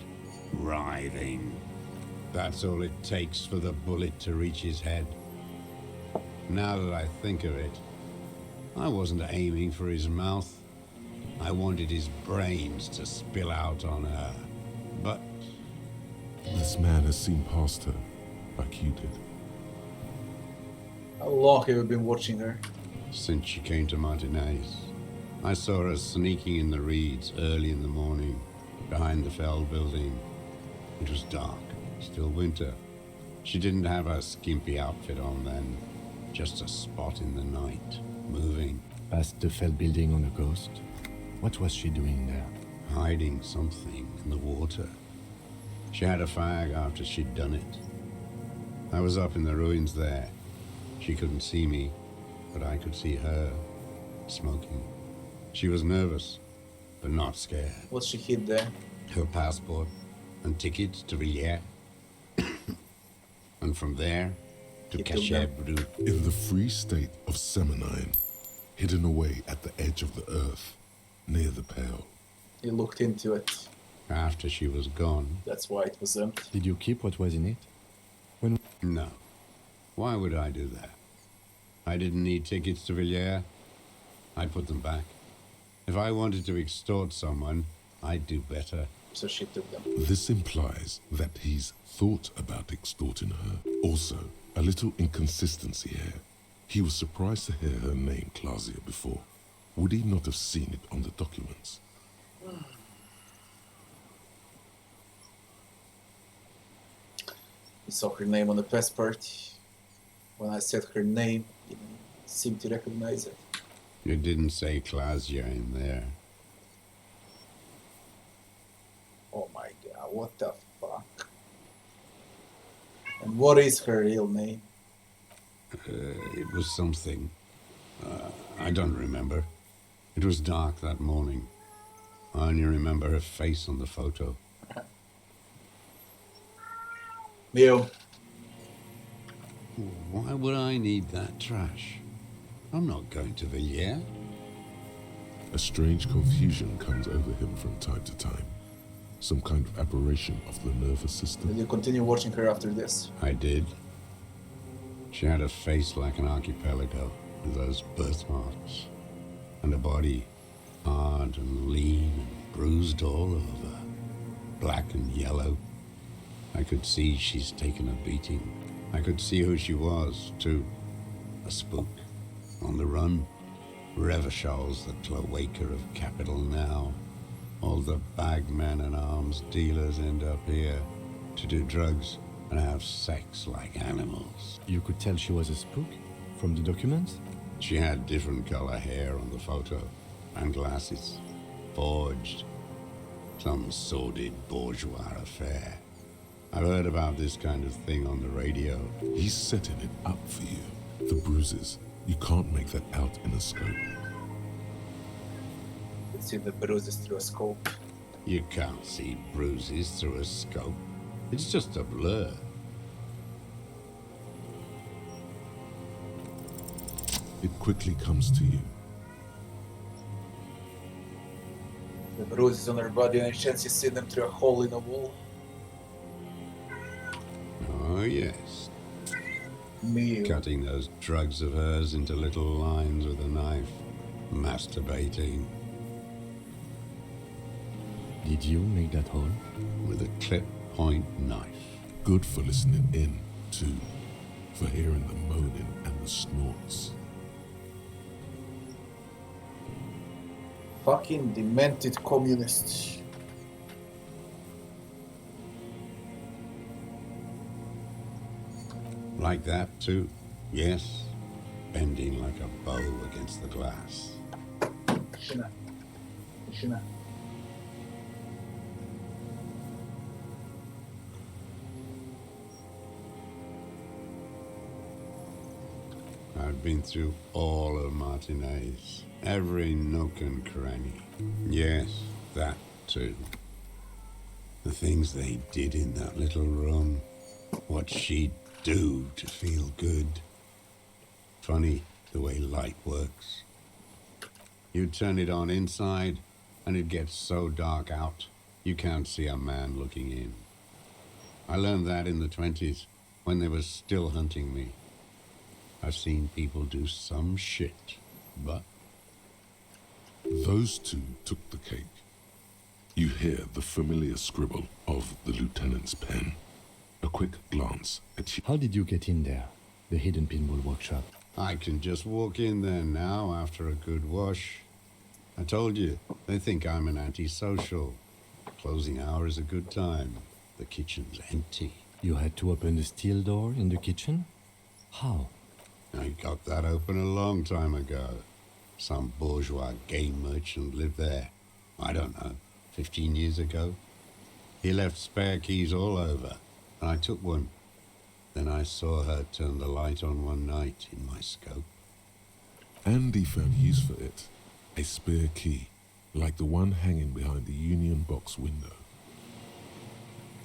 writhing. That's all it takes for the bullet to reach his head. Now that I think of it, I wasn't aiming for his mouth. I wanted his brains to spill out on her. But This man has seen past her, like you did. How long have you been watching her? since she came to Martinez, I saw her sneaking in the reeds early in the morning, behind the Fell building. It was dark, still winter. She didn't have her skimpy outfit on then, just a spot in the night, moving, Past the Fell building on the coast? What was she doing there? hiding something in the water. She had a fag after she'd done it. I was up in the ruins there. She couldn't see me, but I could see her, smoking. She was nervous, but not scared. What she hid there? Her passport and tickets to Werglia. And from there to He took Cachet them. Brut. In the free state of Seminine, hidden away at the edge of the earth, near the Pale. He looked into it. After she was gone. That's why it was empty. Did you keep what was in it? No. Why would I do that? I didn't need tickets to Werglia. I put them back. If I wanted to extort someone, I'd do better. So she took them. This implies that he's thought about extorting her. Also, a little inconsistency here. He was surprised to hear her name Clausia before. Would he not have seen it on the documents? He saw her name on the passport. When I said her name, he didn't seem to recognize it. You didn't say Clausia in there. Oh my god, what the fuck? And what is her real name? It was something. I don't remember. It was dark that morning. I only remember her face on the photo. Leo, Why would I need that trash? I'm not going to Werglia. A strange confusion comes over him from time to time. Some kind of aberration of the nervous did system. you continue watching her after this? I did. She had a face like an archipelago with those birthmarks, and a body hard and lean and bruised all over, black and yellow. I could see she's taken a beating. I could see who she was, too. A spook, on the run. Revachol's the cloaca of capital now. All the bagmen and arms dealers end up here to do drugs and have sex like animals. You could tell she was a spook from the documents? She had different color hair on the photo, and glasses, forged. Some sordid bourgeois affair. I've heard about this kind of thing on the radio. He's setting it up for you. The bruises, you can't make that out in a scope. You could see the bruises through a scope. You can't see bruises through a scope. It's just a blur. It quickly comes to you. The bruises on her body, and chance you see them through a hole in a wall. Oh, yes. Me. Cutting those drugs of hers into little lines with a knife. Masturbating Did you make that hole? with a clip point knife. Good for listening in, too. For hearing the moaning and the snorts. Fucking demented communists. Like that, too. Yes. Bending like a bow against the glass. Tишина. Tишина. I've been through all of Martinez. Every nook and cranny. Yes, that too. The things they did in that little room. What she'd do to feel good. Funny the way light works. You turn it on inside, and it gets so dark out, you can't see a man looking in. I learned that in the 20s, when they were still hunting me. I've seen people do some shit, but Those two took the cake. You hear the familiar scribble of the lieutenant's pen. A quick glance at you. How did you get in there? The hidden pinball workshop. I can just walk in there now after a good wash. I told you, they think I'm an antisocial. Closing hour is a good time. The kitchen's empty. You had to open the steel door in the kitchen? How? I got that open a long time ago. Some bourgeois game merchant lived there. I don't know, 15 years ago. He left spare keys all over, and I took one. Then I saw her turn the light on one night in my scope. Andy found use for it. A spare key, like the one hanging behind the Union Box window.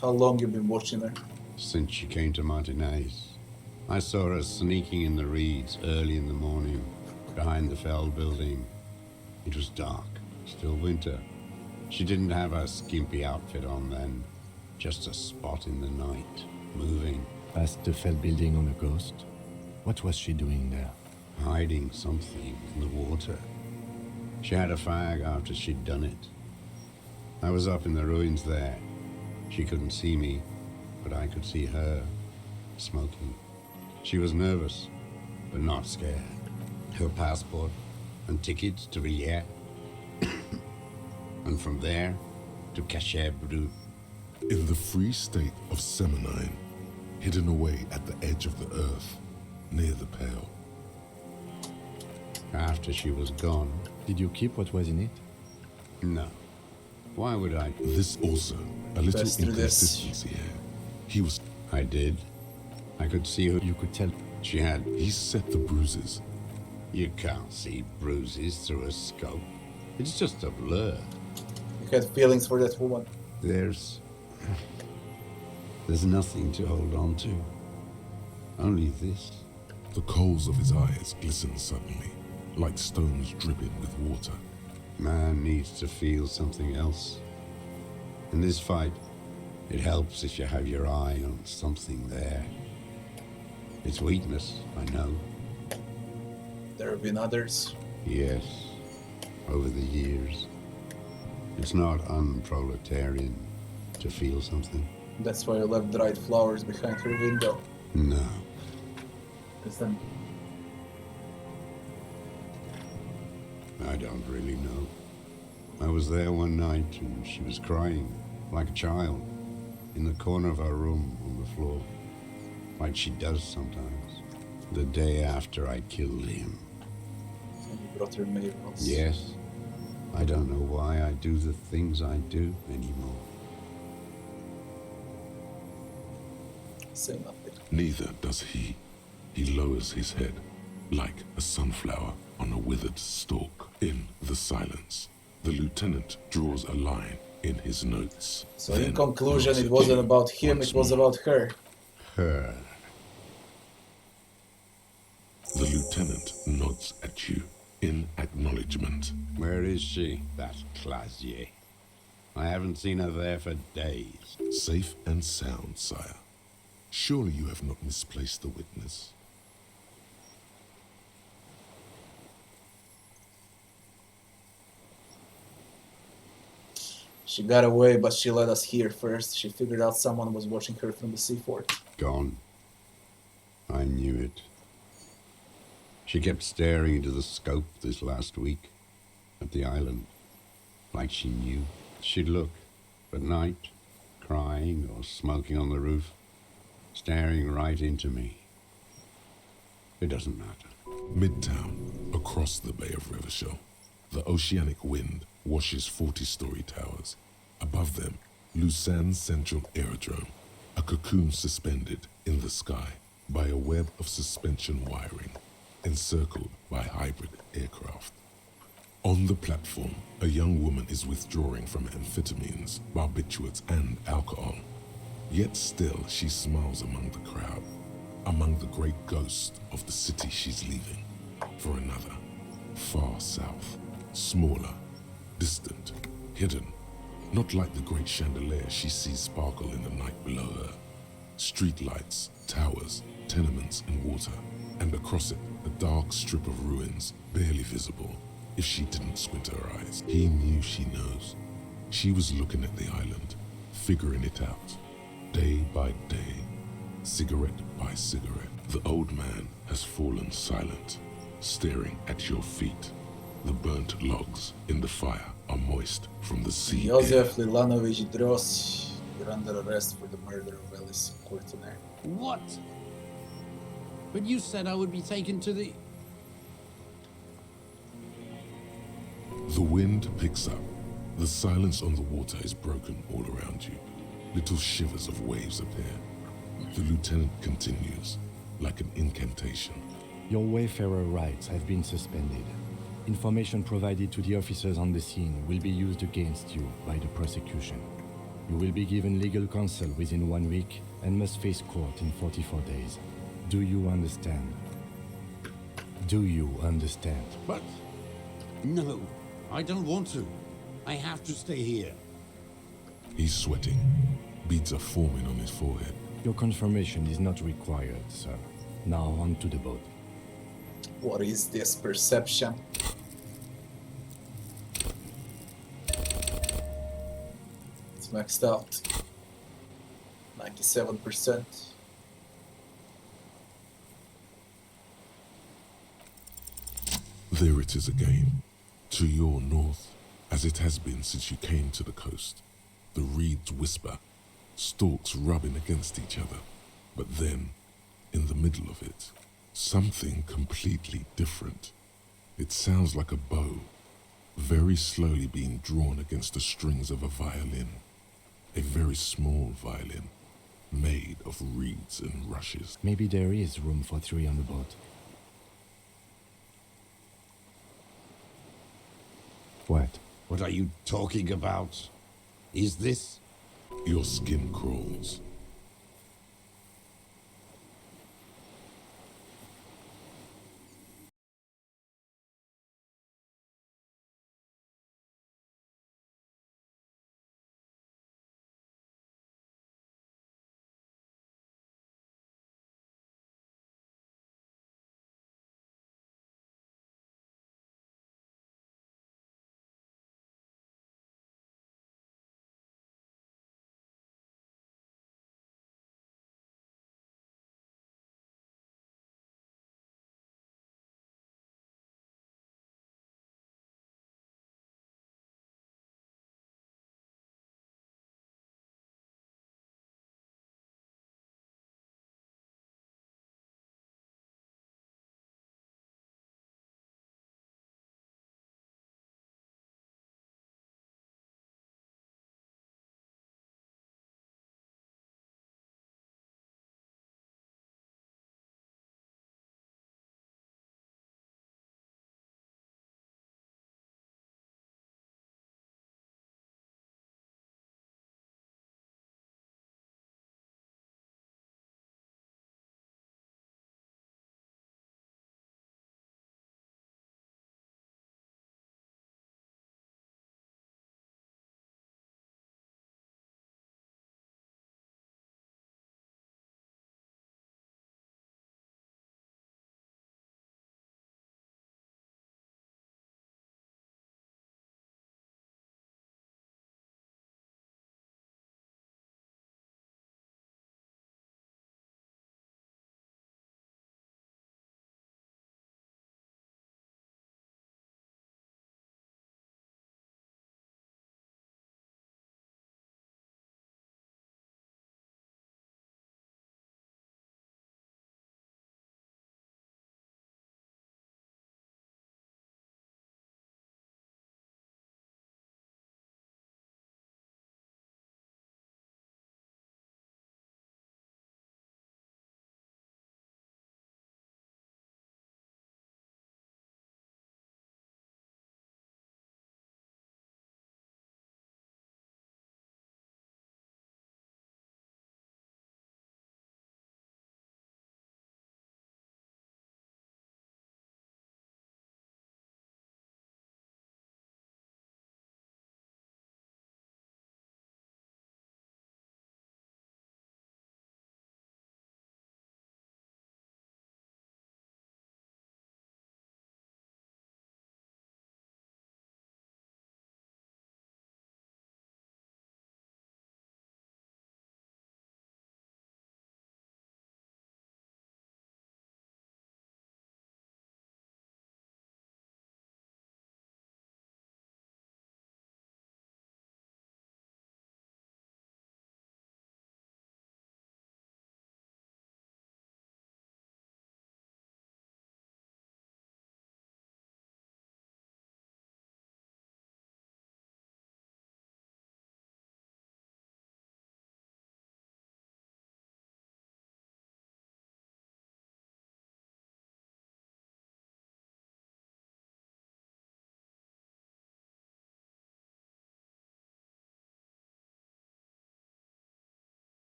How long you been watching her? Since she came to Martinez, I saw her sneaking in the reeds early in the morning, behind the Feld building. It was dark, still winter. She didn't have her skimpy outfit on then, just a spot in the night, moving, Past the Feld building on a ghost? What was she doing there? hiding something in the water. She had a fag after she'd done it. I was up in the ruins there. She couldn't see me, but I could see her, smoking. She was nervous, but not scared. Her passport and tickets to Werglia, and from there to Cachet Brut. In the free state of Seminine, hidden away at the edge of the earth, near the Pale. After she was gone, Did you keep what was in it? no. Why would I? This also, a little Let's do this. inconsistency here. He was, I did. I could see who You could tell. she had. he set the bruises. You can't see bruises through a scope. It's just a blur. You had feelings for that woman. There's nothing to hold on to. Only this. The coals of his eyes glistened suddenly, like stones dripping with water. Man needs to feel something else. In this fight, it helps if you have your eye on something there. It's weakness, I know. There have been others. Yes, over the years. It's not unproletarian to feel something. That's why you left dried flowers behind her window. No. Listen, I don't really know. I was there one night and she was crying, like a child, in the corner of her room on the floor, like she does sometimes. The day after I killed him. and you brought her mails. Yes, I don't know why I do the things I do anymore. Say nothing. Neither does he. He lowers his head, like a sunflower on a withered stalk. In the silence, the lieutenant draws a line in his notes. So in Then conclusion, looks it at wasn't you about him, once it was more. about her. Her. The lieutenant nods at you in acknowledgement. Where is she, that Clasier? I haven't seen her there for days. Safe and sound, sire. Surely you have not misplaced the witness. She got away, but she let us here first. She figured out someone was watching her from the seafort. Gone. I knew it. She kept staring into the scope this last week at the island, like she knew. She'd look at night, crying or smoking on the roof, staring right into me. It doesn't matter. Midtown, across the Bay of Revachol, the oceanic wind washes 40-story towers. Above them, Lusanne's central aerodrome, a cocoon suspended in the sky by a web of suspension wiring, encircled by hybrid aircraft. On the platform, a young woman is withdrawing from amphetamines, barbiturates, and alcohol. Yet still, she smiles among the crowd, among the great ghosts of the city she's leaving, for another, far south, smaller, distant, hidden, not like the great chandelier she sees sparkle in the night below her. Streetlights, towers, tenements, and water, and across it, a dark strip of ruins, barely visible, if she didn't squint her eyes. He knew she knows. She was looking at the island, figuring it out, day by day, cigarette by cigarette. The old man has fallen silent, staring at your feet. The burnt logs in the fire are moist from the sea air. Josef Lilanovich Dros, you're under arrest for the murder of Elysium Courtenay. What? But you said I would be taken to the... The wind picks up. The silence on the water is broken all around you. Little shivers of waves appear. The lieutenant continues, like an incantation. Your wayfarer rights have been suspended. Information provided to the officers on the scene will be used against you by the prosecution. You will be given legal counsel within 1 week and must face court in 44 days. Do you understand? Do you understand? But... No, I don't want to. I have to stay here. He's sweating. Beads are forming on his forehead. Your confirmation is not required, sir. Now on to the boat. What is this perception? It's maxed out. 97%. There it is again, to your north, as it has been since you came to the coast. The reeds whisper, stalks rubbing against each other. But then, in the middle of it, something completely different. It sounds like a bow, very slowly being drawn against the strings of a violin. A very small violin, made of reeds and rushes. Maybe there is room for 3 on the boat. What? What are you talking about? Is this... Your skin crawls.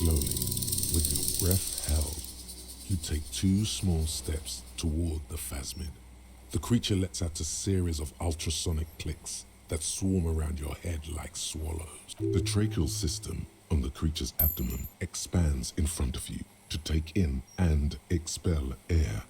Slowly, with your breath held, you take 2 small steps toward the phasmid. The creature lets out a series of ultrasonic clicks that swarm around your head like swallows. The tracheal system on the creature's abdomen expands in front of you to take in and expel air.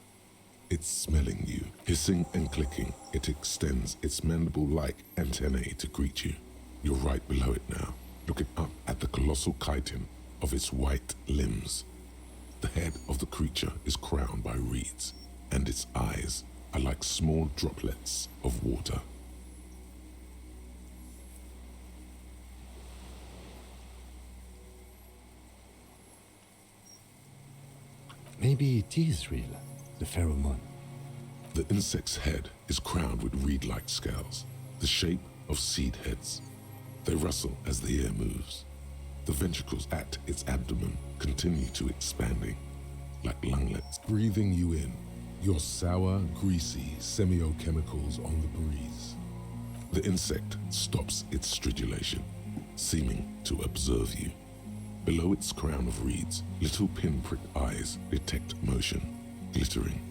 It's smelling you. Hissing and clicking, it extends its mandible-like antennae to greet you. You're right below it now, looking up at the colossal chitin of its white limbs. The head of the creature is crowned by reeds, and its eyes are like small droplets of water. Maybe it is real, the pheromone. The insect's head is crowned with reed-like scales, the shape of seed heads. They rustle as the air moves. The ventricles at its abdomen continue to expanding, like lunglets, breathing you in, your sour, greasy semiochemicals on the breeze. The insect stops its stridulation, seeming to observe you. Below its crown of reeds, little pinprick eyes detect motion, glittering.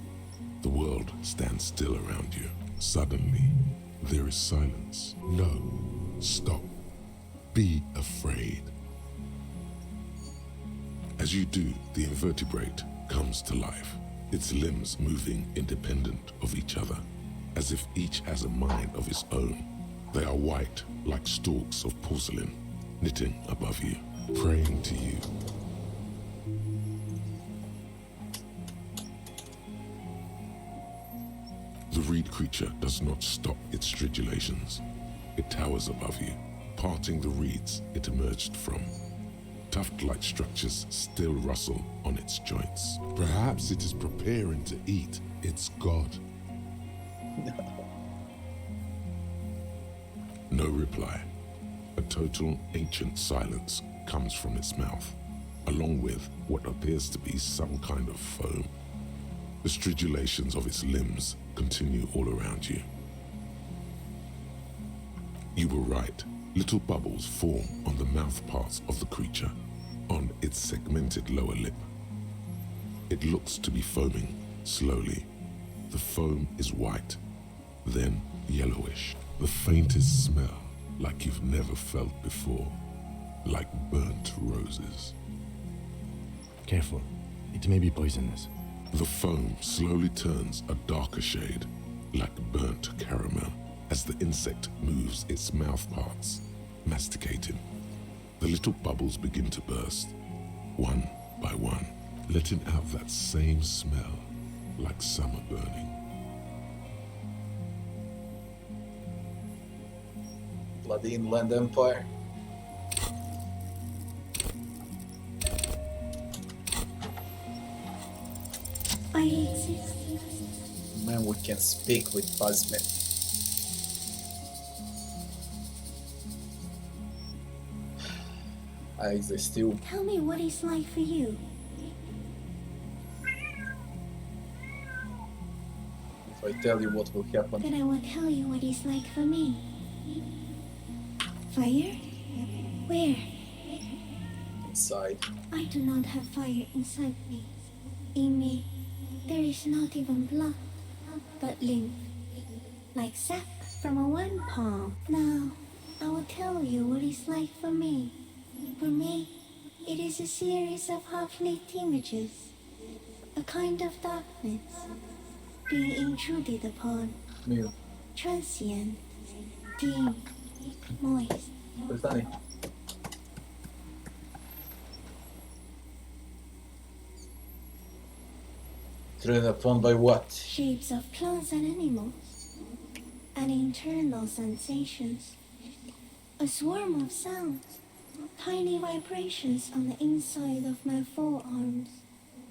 The world stands still around you. Suddenly, there is silence. No, stop. Be afraid. As you do, the invertebrate comes to life, its limbs moving independent of each other, as if each has a mind of its own. They are white, like stalks of porcelain, knitting above you, praying to you. The reed creature does not stop its stridulations. It towers above you, parting the reeds it emerged from. Tuft-like structures still rustle on its joints. Perhaps it is preparing to eat its god. No reply. A total ancient silence comes from its mouth, along with what appears to be some kind of foam. The stridulations of its limbs continue all around you. You were right. Little bubbles form on the mouth parts of the creature, on its segmented lower lip. It looks to be foaming, slowly. The foam is white, then yellowish. The faintest smell, like you've never felt before, like burnt roses. Careful, it may be poisonous. The foam slowly turns a darker shade, like burnt caramel, as the insect moves its mouth parts, masticating. The little bubbles begin to burst, one by one, letting out that same smell, like summer burning. Bloody Inland Empire. I exist. Man, we can speak with Buzzman. I exist too. Tell me what it's like for you. If I tell you what will happen, Then I will tell you what it's like for me. Fire? Where? inside. I do not have fire inside me. In me, there is not even blood, but lymph, like sap from a one palm. Now, I will tell you what it's like for me. For me, it is a series of half-lit images, a kind of darkness, being intruded upon, Мир. transient, dim, moist. Перестань. Tread upon by what? Shapes of plants and animals, and internal sensations, a swarm of sounds, tiny vibrations on the inside of my forearms.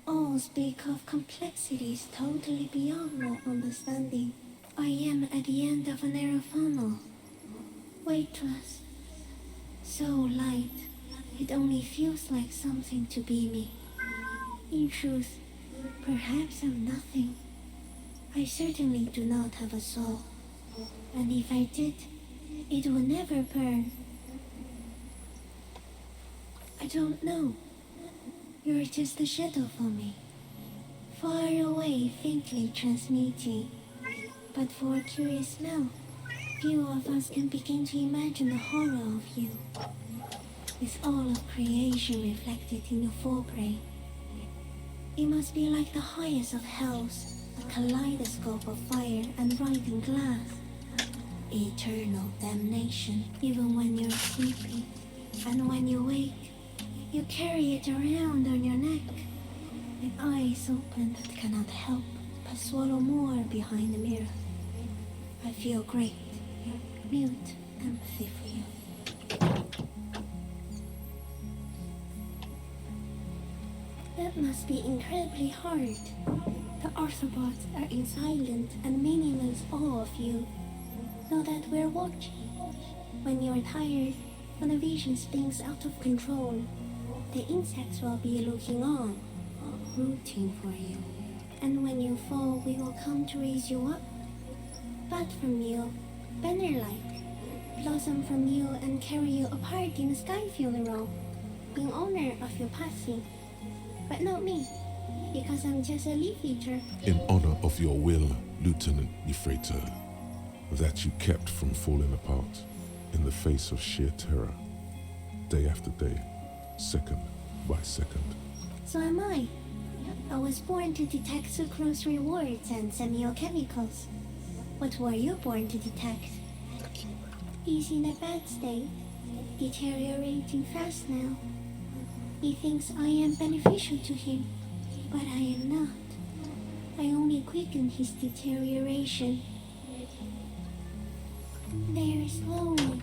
All speak of complexities totally beyond my understanding. I am at the end of a narrow funnel, weightless, so light, it only feels like something to be me. In truth, perhaps I'm nothing. I certainly do not have a soul, and if I did, it would never burn. I don't know. You're just a shadow for me, far away, faintly transmitting. But for a curious now, few of us can begin to imagine the horror of you, with all of creation reflected in your forebrain. It must be like the highest of hells, a kaleidoscope of fire and rotting glass. Eternal damnation, even when you're sleeping. And when you wake, you carry it around on your neck, with eyes open that cannot help but swallow more behind the mirror. I feel great, mute empathy for you. That must be incredibly hard. The Arthropods are in silent and meaningless awe of you. Know that we're watching. When you're tired, when the vision spins out of control, the insects will be looking on, rooting for you. And when you fall, we will come to raise you up. Bud from you, banner-like, blossom from you and carry you apart in a sky funeral, in honor of your passing. But not me, because I'm just a leaf eater. In honor of your will, Lieutenant Euphrator, that you kept from falling apart in the face of sheer terror, day after day, second by second. So am I. I was born to detect sucrose rewards and semiochemicals. What were you born to detect? He's in a bad state, deteriorating fast now. He thinks I am beneficial to him, but I am not. I only quicken his deterioration. Very slowly,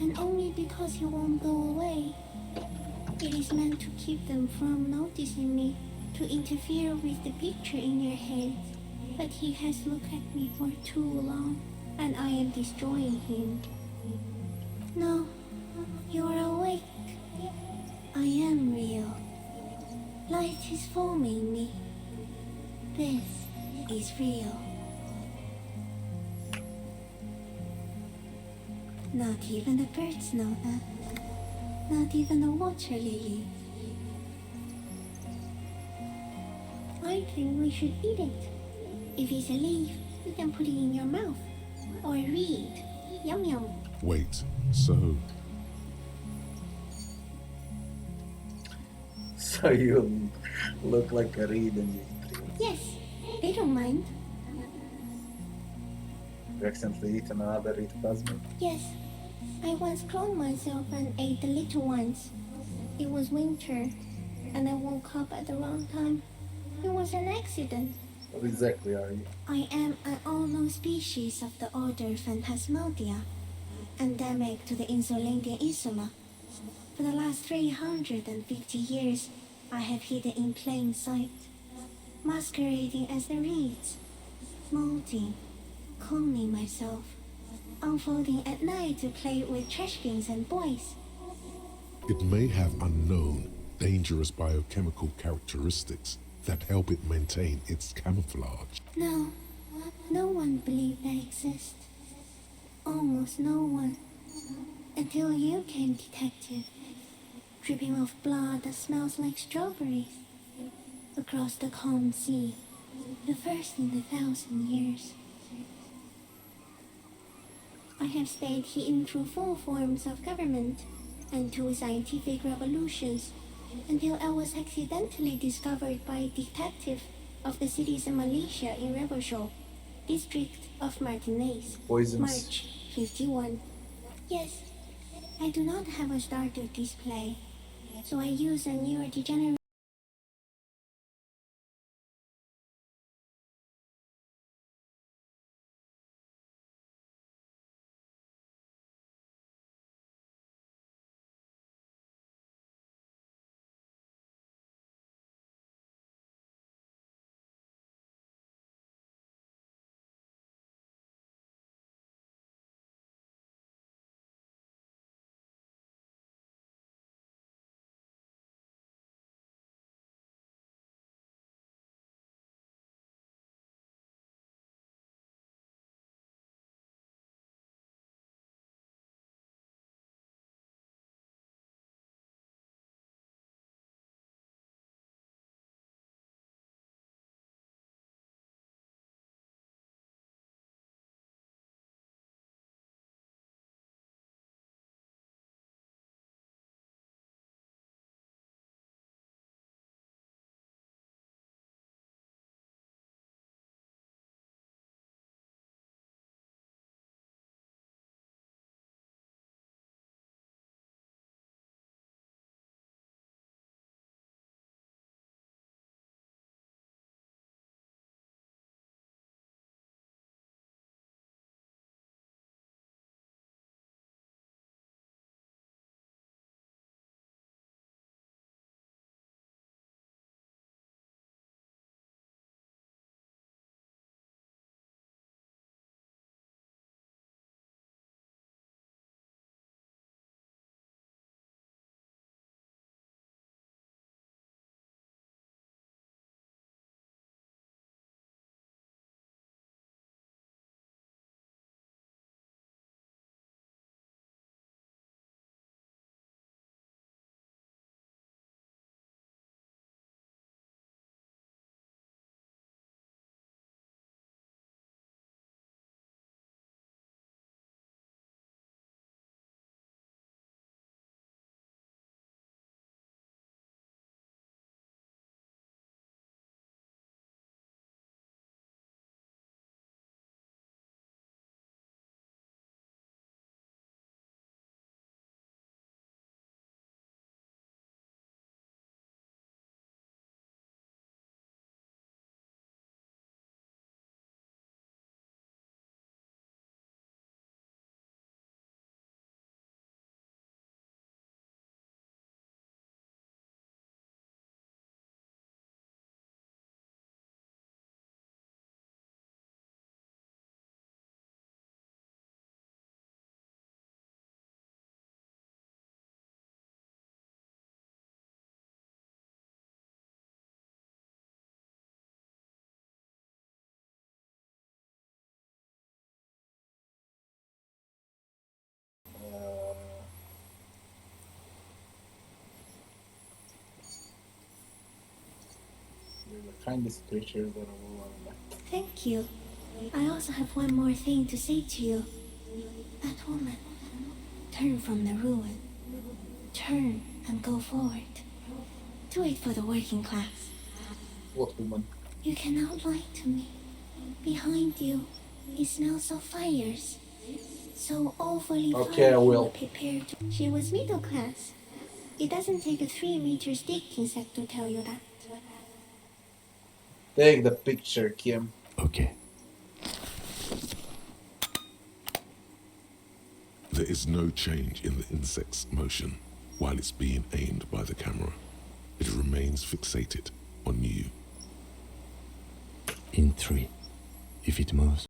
and only because he won't go away. It is meant to keep them from noticing me, to interfere with the picture in your head. But he has looked at me for too long, and I am destroying him. No, you are awake. I am real. Light is forming me. This is real. Not even the birds know that. Not even the water lily. I think we should eat it. If it's a leaf, you can put it in your mouth. Or read. Yum yum. Wait, so So you look like a reed and you Yes, they don't mind. accidentally eat another reed plasmid. Yes, I once cloned myself and ate the little ones. It was winter, and I woke up at the wrong time. It was an accident. What exactly are you? I am an unknown species of the order Phantasmadia, endemic to the Insulindian Insula. For the last 350 years, I have hidden in plain sight, masquerading as the reeds, molding, cloning myself, unfolding at night to play with trash bins and boys. it may have unknown, dangerous biochemical characteristics that help it maintain its camouflage. No, no one believed they exist. Almost no one. Until you came, detective, dripping of blood that smells like strawberries, across the calm sea, the first in 1,000 years. I have stayed hidden through 4 forms of government and 2 scientific revolutions until I was accidentally discovered by a detective of the citizen militia in Revelshore, district of Martinez, Poisons. March 51. Yes, I do not have a starter display, so I use a neurodegenerate behind these creatures that are Thank you. I also have one more thing to say to you. That woman. Turn from the ruin. Turn and go forward. Do it for the working class. what woman? You cannot lie to me. Behind you, it smells of fires. So overly Okay, I fire you will. were prepared to. She was middle class. It doesn't take a 3-meter stick insect to tell you that. Take the picture, Kim. Okay. There is no change in the insect's motion while it's being aimed by the camera. It remains fixated on you. In 3. If it moves.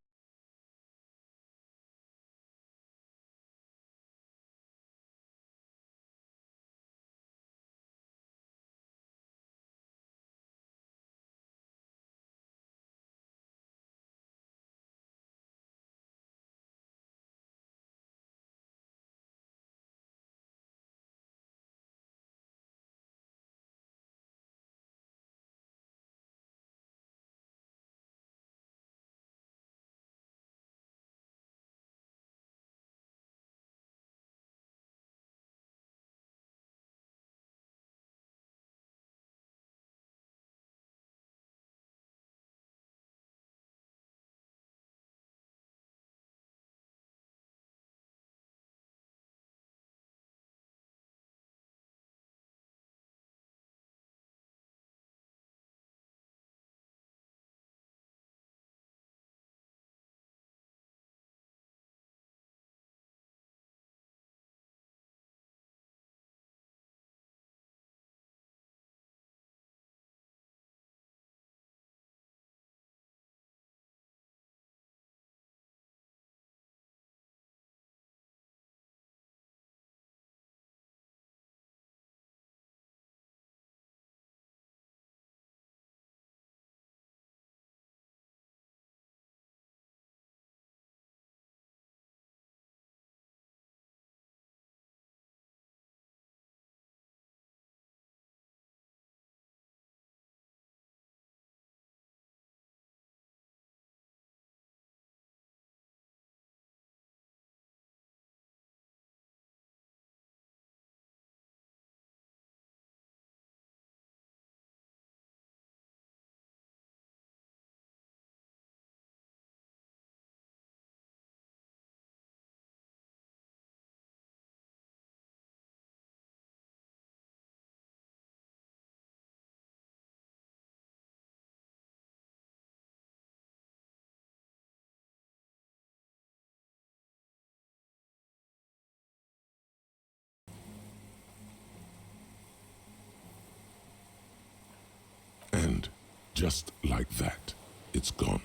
And just like that, it's gone,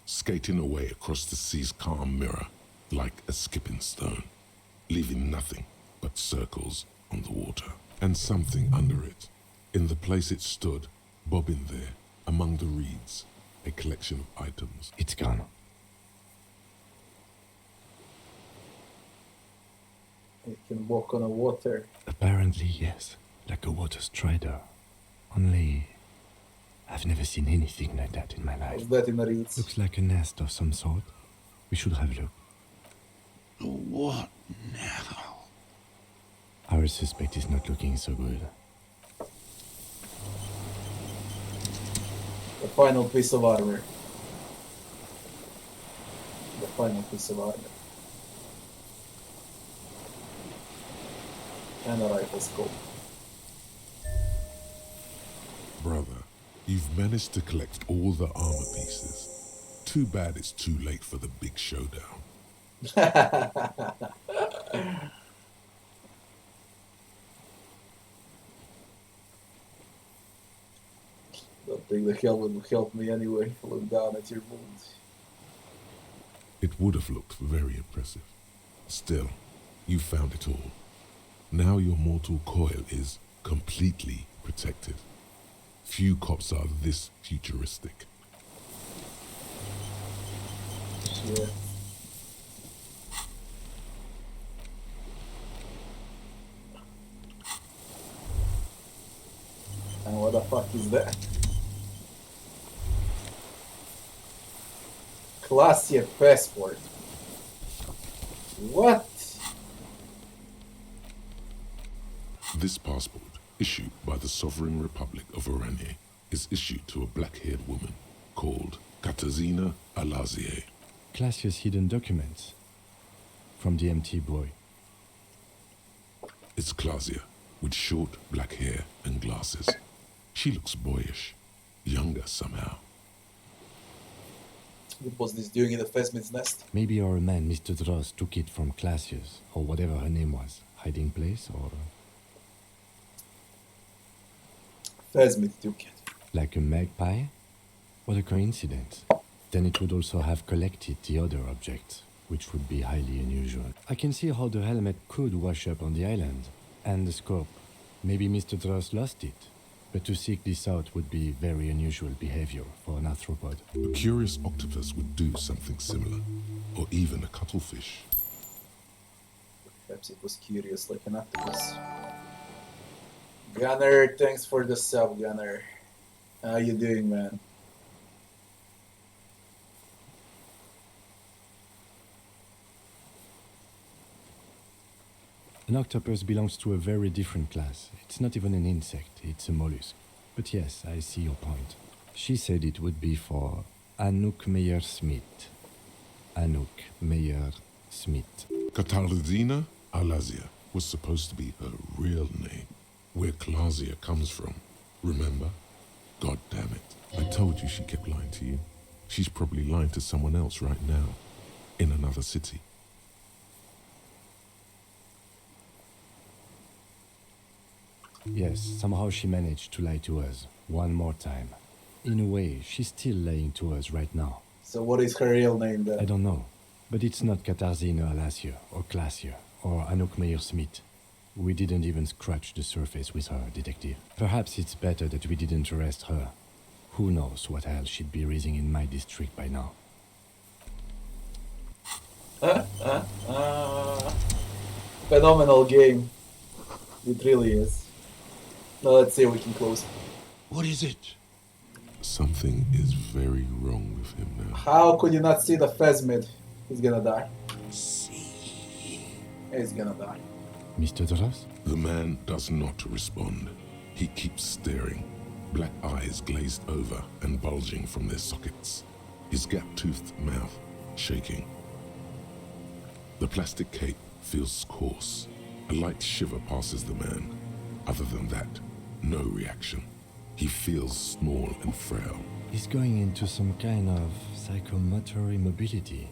skating away across the sea's calm mirror like a skipping stone, leaving nothing but circles on the water. And something under it, in the place it stood, bobbing there, among the reeds, a collection of items. It's gone. You can walk on the water. Apparently, yes. Like a water strider. Only... I've never seen anything like that in my life. Is that in the reeds? Looks like a nest of some sort. We should have a look. What now? Our suspect is not looking so good. The final piece of armor. The final piece of armor. And a rifle scope. Brother, you've managed to collect all the armor pieces. Too bad it's too late for the big showdown. Don't think the helmet will help me anyway. Look down at your wounds. It would have looked very impressive. Still, you found it all. Now your mortal coil is completely protected. Few cops are this futuristic. Yeah. And what the fuck is that? Classier passport. What? This passport, issued by the Sovereign Republic of Oranje, is issued to a black-haired woman called Katarzyna Alazie. Classia's hidden documents from the MT boy. It's Klasia, with short black hair and glasses. She looks boyish, younger somehow. What was this doing in the Phasmid's nest? Maybe our man, Mr. Dross, took it from Classia's, or whatever her name was. Hiding place, or Phasmid took it. like a magpie? What a coincidence. Then it would also have collected the other objects, which would be highly unusual. I can see how the helmet could wash up on the island. And the scope. Maybe Mr. Dross lost it. But to seek this out would be very unusual behavior for an arthropod. A curious octopus would do something similar, or even a cuttlefish. Perhaps it was curious like an octopus. Gunner, thanks for the sub, Gunner. How you doing, man? An octopus belongs to a very different class. It's not even an insect, it's a mollusk. But yes, I see your point. She said it would be for Anouk Meyer-Smith. Anouk Meyer-Smith. Katarzyna Alazie was supposed to be her real name, where Klasia comes from. Remember? God damn it. I told you she kept lying to you. She's probably lying to someone else right now, in another city. Yes, somehow she managed to lie to us. One more time. In a way, she's still lying to us right now. So what is her real name then? I don't know. But it's not Katarzyna Alazie, or Klasia, or Anouk Meyer-Smith. We didn't even scratch the surface with her, detective. Perhaps it's better that we didn't arrest her. Who knows what hell she'd be raising in my district by now. Phenomenal game. It really is. Now let's see if we can close. What is it? Something is very wrong with him now. How could you not see the Phasmid? He's gonna die. See. He's gonna die. Mr. Dross? The man does not respond. He keeps staring, black eyes glazed over and bulging from their sockets, his gap-toothed mouth shaking. The plastic cape feels coarse. A light shiver passes the man. Other than that, no reaction. He feels small and frail. He's going into some kind of psychomotor immobility.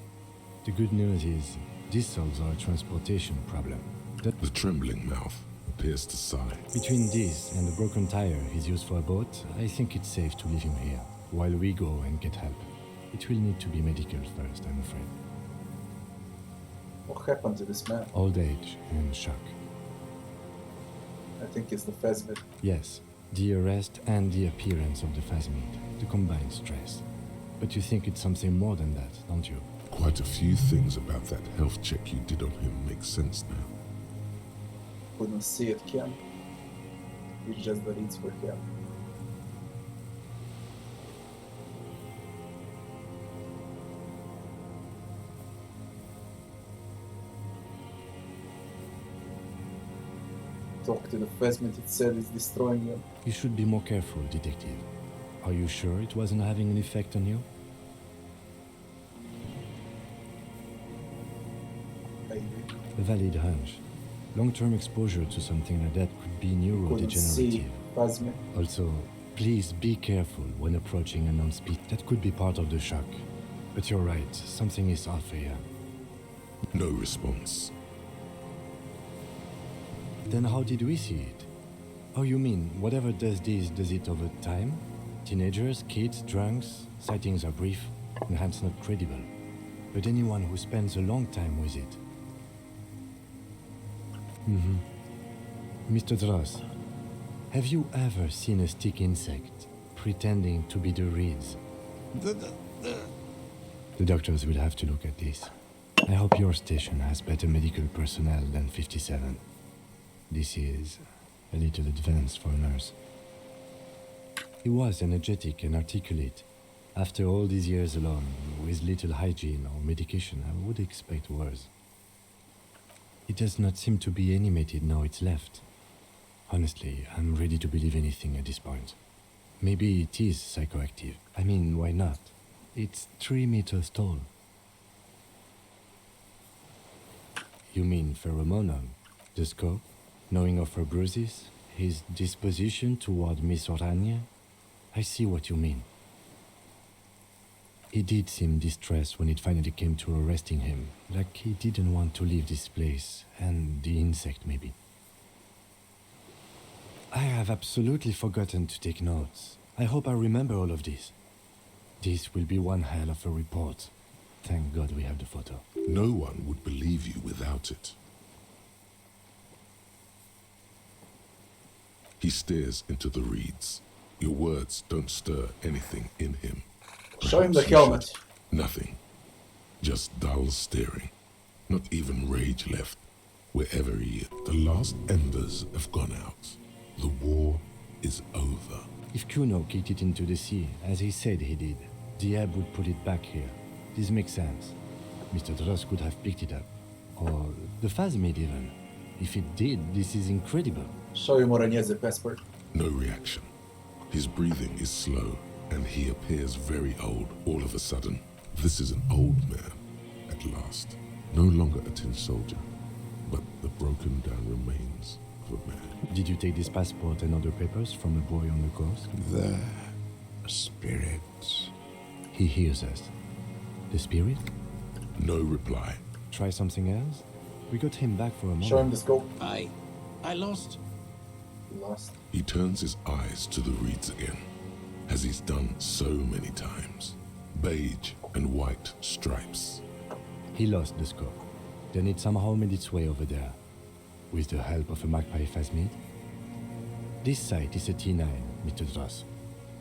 The good news is, this solves our transportation problem. The trembling mouth appears to sigh. Between this and the broken tire he's used for a boat, I think it's safe to leave him here, while we go and get help. It will need to be medical first, I'm afraid. What happened to this man? Old age and shock. I think it's the Phasmid. Yes, the arrest and the appearance of the Phasmid, the combined stress. But you think it's something more than that, don't you? Quite a few things about that health check you did on him make sense now. Couldn't see it, Ken. It's just that it's for him. Talk to the Phasmid, it said it's destroying you. You should be more careful, detective. Are you sure it wasn't having an effect on you? Maybe. A valid hunch. Long-term exposure to something like that could be Couldn't see neurodegenerative. Phasmid. Also, please be careful when approaching a non-speed. That could be part of the shock. But you're right, something is off here. No response. Then how did we see it? Oh, you mean, whatever does this, does it over time? Teenagers, kids, drunks, sightings are brief, and hence not credible. But anyone who spends a long time with it. Mr. Dross, have you ever seen a stick insect pretending to be the reeds? The doctors will have to look at this. I hope your station has better medical personnel than 57. This is a little advanced for a nurse. He was energetic and articulate. After all these years alone, with little hygiene or medication, I would expect worse. It does not seem to be animated now it's left. Honestly, I'm ready to believe anything at this point. Maybe it is psychoactive. I mean, why not? It's 3 meters tall. You mean pheromonal? The scope? Knowing of her bruises? His disposition toward Miss Orania? I see what you mean. He did seem distressed when it finally came to arresting him, like he didn't want to leave this place, and the insect maybe. I have absolutely forgotten to take notes. I hope I remember all of this. This will be one hell of a report. Thank God we have the photo. No one would believe you without it. He stares into the reeds. Your words don't stir anything in him. Show him the Perhaps you helmet. should. Nothing. Just dull staring. Not even rage left. Wherever he is. The last embers have gone out. The war is over. If Kuno kicked it into the sea, as he said he did, the ebb would put it back here. This makes sense. Mr. Dross could have picked it up. Or the Phasmid even. If it did, this is incredible. Show him Orania's passport. No reaction. His breathing is slow, and he appears very old all of a sudden. This is an old man, at last. No longer a tin soldier, but the broken down remains of a man. Did you take this passport and other papers from a boy on the coast? The spirits. He hears us. The spirit? No reply. Try something else? We got him back for a moment. Show him the scope. I lost. He lost. He turns his eyes to the reeds again, as he's done so many times. Beige and white stripes. He lost the scope. Then it somehow made its way over there. With the help of a magpie phasmid. This sight is a T9, Mr. Dross.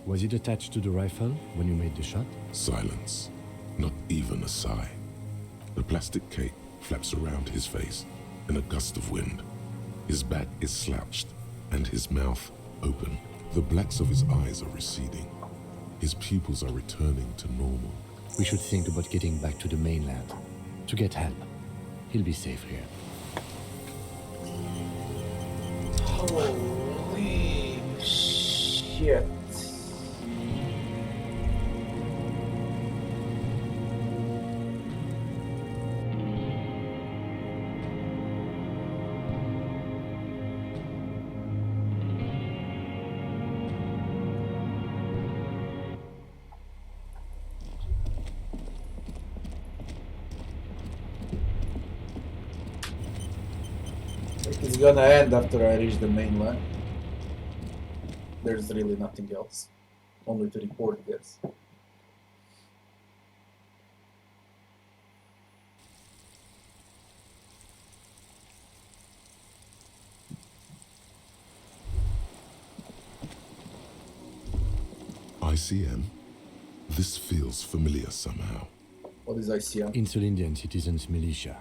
Was it attached to the rifle when you made the shot? Silence. Not even a sigh. The plastic cape flaps around his face in a gust of wind. His back is slouched and his mouth open. The blacks of his eyes are receding. His pupils are returning to normal. We should think about getting back to the mainland. To get help. He'll be safe here. Holy shit. It's gonna end after I reach the mainland. There's really nothing else. Only to report this. ICM? This feels familiar somehow. What is ICM? Insulindian Citizens Militia.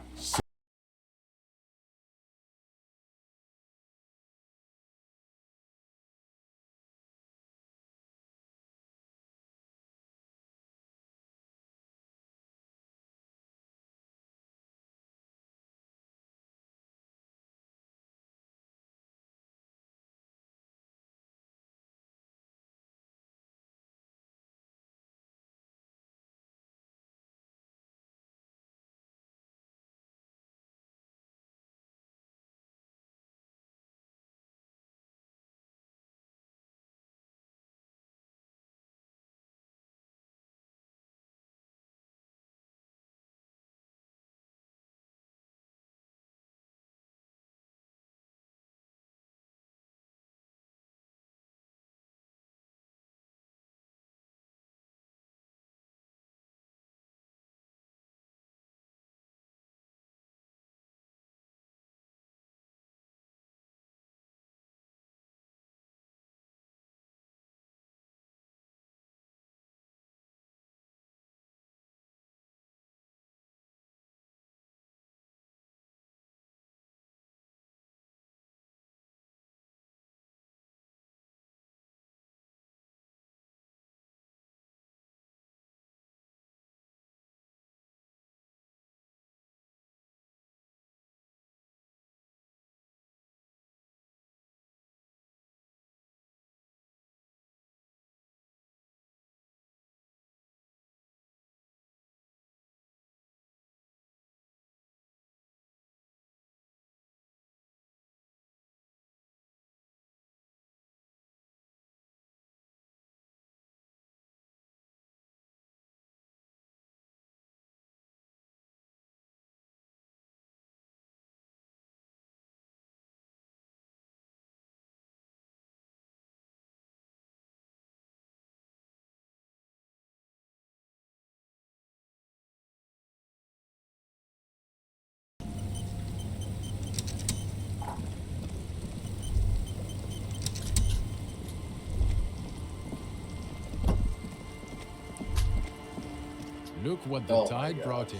Look what the Oh my tide God. brought in.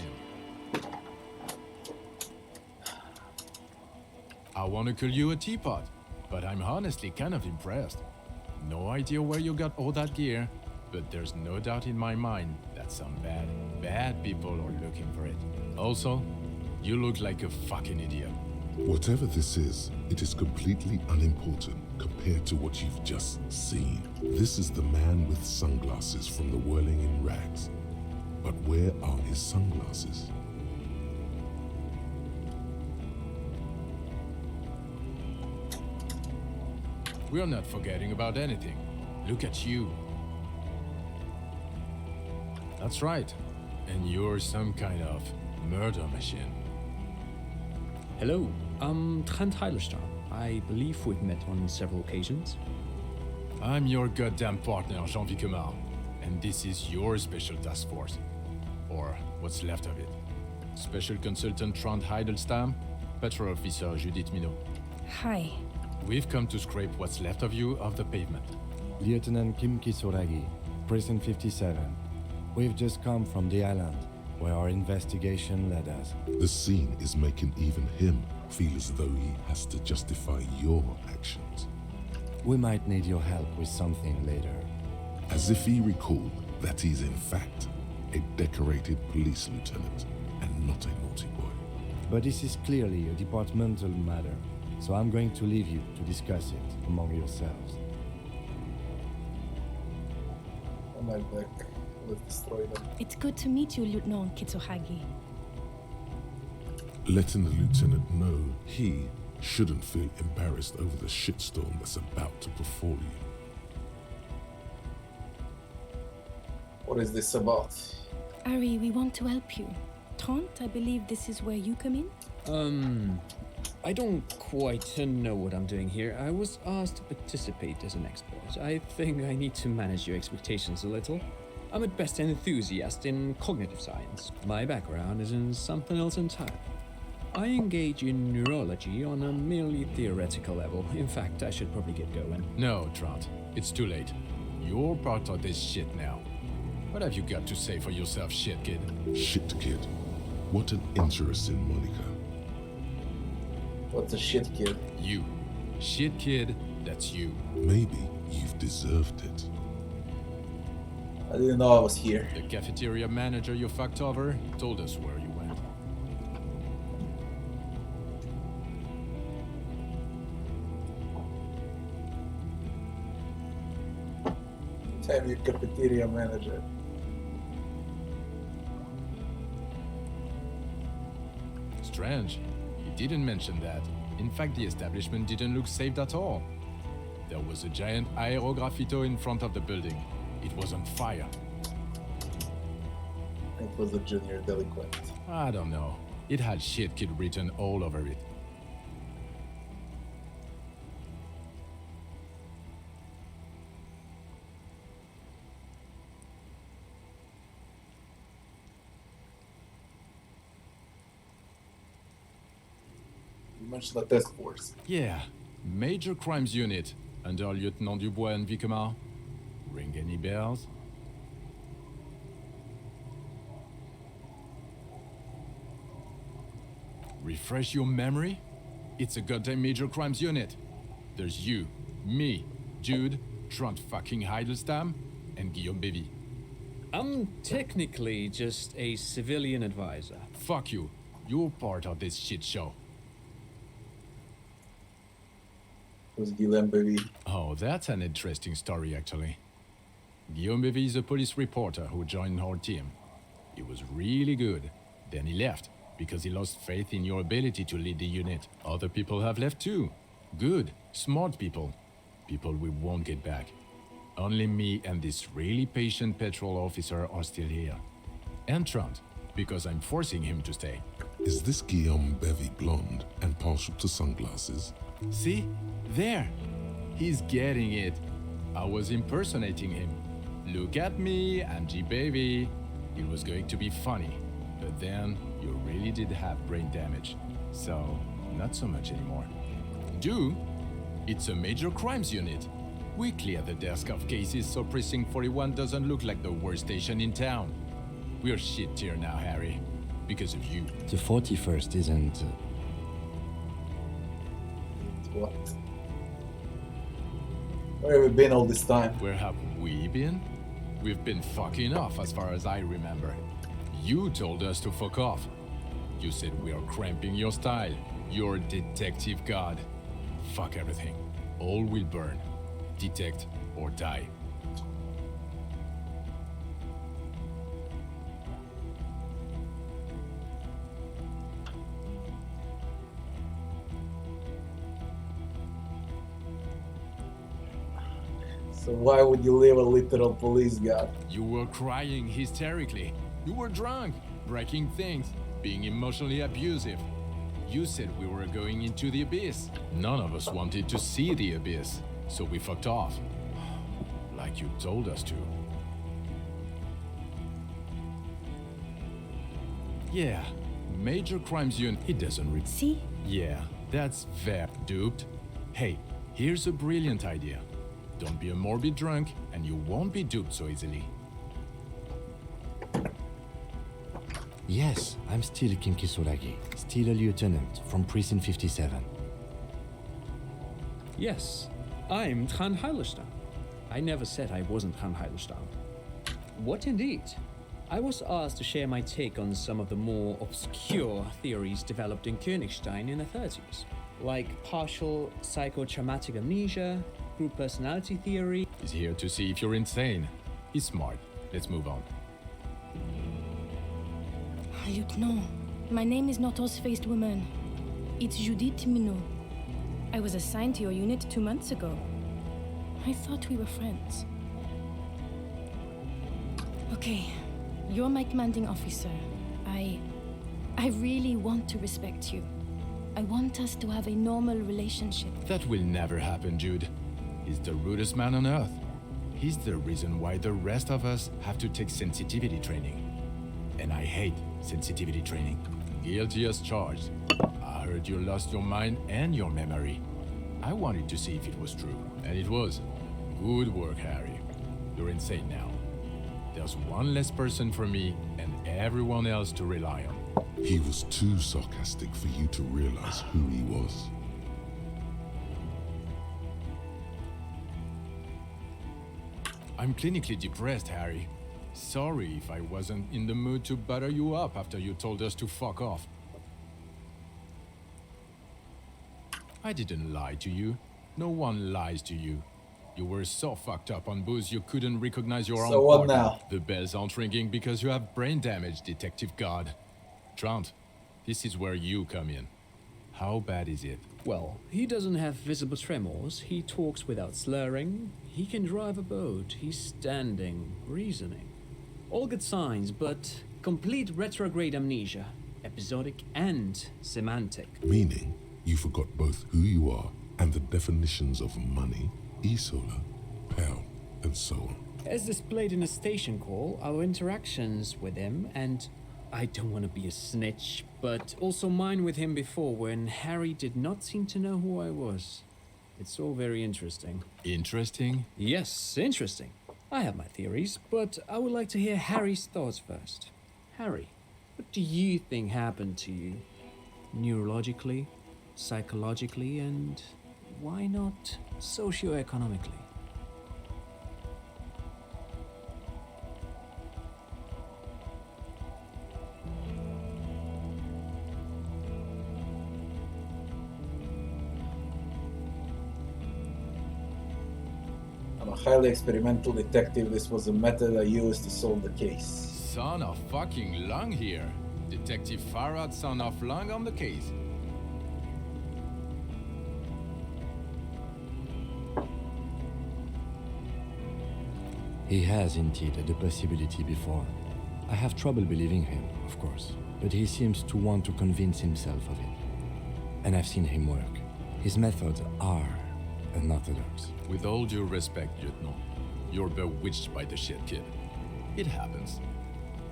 I want to call you a teapot, but I'm honestly kind of impressed. No idea where you got all that gear, but there's no doubt in my mind that some bad people are looking for it. Also, you look like a fucking idiot. Whatever this is, it is completely unimportant compared to what you've just seen. This is the man with sunglasses from the whirling in rags. But where are his sunglasses? We're not forgetting about anything. Look at you. That's right. And you're some kind of murder machine. Hello, I'm Trent Heilerstam. I believe we've met on several occasions. I'm your goddamn partner, Jean-Vic Kemar, and this is your special task force. Or what's left of it. Special Consultant Trond Heidelstam, Patrol Officer Judith Minot. Hi. We've come to scrape what's left of you off the pavement. Lieutenant Kim Kisuragi, Precinct 57. We've just come from the island, where our investigation led us. The scene is making even him feel as though he has to justify your actions. We might need your help with something later. As if he recalled that he's in fact a decorated police lieutenant and not a naughty boy. But this is clearly a departmental matter, so I'm going to leave you to discuss it among yourselves. On my back. Let's destroy them. It's good to meet you, Lieutenant Kitsuhagi. Letting the lieutenant know he shouldn't feel embarrassed over the shitstorm that's about to befall you. What is this about? Ari, we want to help you. Trent, I believe this is where you come in? I don't quite know what I'm doing here. I was asked to participate as an expert. I think I need to manage your expectations a little. I'm at best an enthusiast in cognitive science. My background is in something else entirely. I engage in neurology on a merely theoretical level. In fact, I should probably get going. No, Trot. It's too late. You're part of this shit now. What have you got to say for yourself, shit kid? Shit kid. What an interesting moniker. What's a shit kid? You. Shit kid, that's you. Maybe you've deserved it. I didn't know I was here. The cafeteria manager you fucked over told us where you went. Damn you, cafeteria manager. Strange. He didn't mention that. In fact, the establishment didn't look saved at all. There was a giant aerograffito in front of the building. It was on fire. It was a junior delinquent. I don't know. It had shit kid written all over it. You mentioned the task force. Yeah, Major Crimes Unit, under Lieutenant Dubois and Vicomar. Ring any bells? Refresh your memory? It's a goddamn Major Crimes Unit. There's you, me, Jude, Trent fucking Heidelstam, and Guillaume Bevy. I'm technically just a civilian advisor. Fuck you. You're part of this shit show. It was Guillaume Bevy. Oh, that's an interesting story, actually. Guillaume Bevy is a police reporter who joined our team. He was really good. Then he left, because he lost faith in your ability to lead the unit. Other people have left too. Good, smart people. People we won't get back. Only me and this really patient patrol officer are still here. And Trent, because I'm forcing him to stay. Is this Guillaume Bevy blonde and partial to sunglasses? See? There! He's getting it. I was impersonating him. Look at me, Angie baby. It was going to be funny. But then, you really did have brain damage. So, not so much anymore. Do? It's a Major Crimes Unit. We clear the desk of cases so Precinct 41 doesn't look like the worst station in town. We're shit tier now, Harry. Because of you. The 41st isn't... What? Where have we been all this time? Where have we been? We've been fucking off as far as I remember. You told us to fuck off. You said we are cramping your style. You're detective god. Fuck everything. All will burn. Detect or die. So why would you leave a literal police guard? You were crying hysterically. You were drunk, breaking things, being emotionally abusive. You said we were going into the abyss. None of us wanted to see the abyss, so we fucked off. Like you told us to. Yeah, major crimes unit. It doesn't See? Yeah, that's fair. Duped. Hey, here's a brilliant idea. Don't be a morbid drunk, and you won't be duped so easily. Yes, I'm still Kinki Solagi, still a lieutenant from Precinct 57. Yes, I'm Tran Heilestam. I never said I wasn't Tran Heilestam. What indeed? I was asked to share my take on some of the more obscure theories developed in Königstein in the 30s, like partial psychotraumatic amnesia, group personality theory. He's here to see if you're insane. He's smart. Let's move on. Lieutenant, my name is not Horse-Faced Woman. It's Judith Minot. I was assigned to your unit 2 months ago. I thought we were friends. Okay, you're my commanding officer. I really want to respect you. I want us to have a normal relationship. That will never happen, Jude. He's the rudest man on earth. He's the reason why the rest of us have to take sensitivity training. And I hate sensitivity training. Guilty as charged. I heard you lost your mind and your memory. I wanted to see if it was true. And it was. Good work, Harry. You're insane now. There's one less person for me and everyone else to rely on. He was too sarcastic for you to realize who he was. I'm clinically depressed, Harry. Sorry if I wasn't in the mood to butter you up after you told us to fuck off. I didn't lie to you. No one lies to you. You were so fucked up on booze you couldn't recognize your own So what partner. now? The bells aren't ringing because you have brain damage, Detective God. Trant, this is where you come in. How bad is it? Well, he doesn't have visible tremors, he talks without slurring, he can drive a boat, he's standing, reasoning. All good signs, but complete retrograde amnesia, episodic and semantic. Meaning, you forgot both who you are and the definitions of money, e-solar, pound, and so on. As displayed in a station call, our interactions with him, and I don't want to be a snitch, but also mine with him before when Harry did not seem to know who I was. It's all very interesting. Interesting? Yes, interesting. I have my theories, but I would like to hear Harry's thoughts first. Harry, what do you think happened to you? Neurologically, psychologically, and why not socioeconomically? I'm a highly experimental detective. This was a method I used to solve the case. Son of fucking Lung here. Detective Farad, son of Lung on the case. He has indeed had the possibility before. I have trouble believing him, of course, but he seems to want to convince himself of it. And I've seen him work. His methods are unorthodox. With all due respect, Lieutenant, you're bewitched by the shit kid. It happens.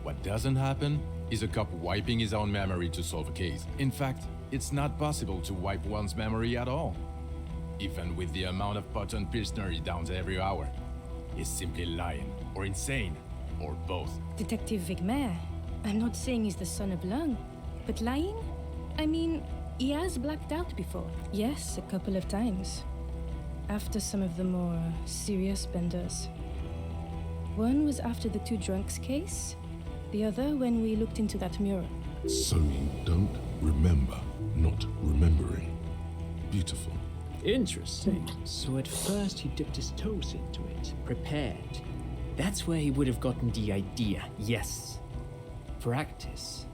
What doesn't happen is a cop wiping his own memory to solve a case. In fact, it's not possible to wipe one's memory at all. Even with the amount of potent Pilsner he downs every hour. He's simply lying, or insane. or both? Detective Wigmer, I'm not saying he's the son of Lung, but lying? I mean, he has blacked out before. Yes, a couple of times. After some of the more serious benders. One was after the two drunks case, the other when we looked into that mural. So you don't remember not remembering. Beautiful. Interesting. So at first he dipped his toes into it, prepared. That's where he would have gotten the idea, yes. Practice.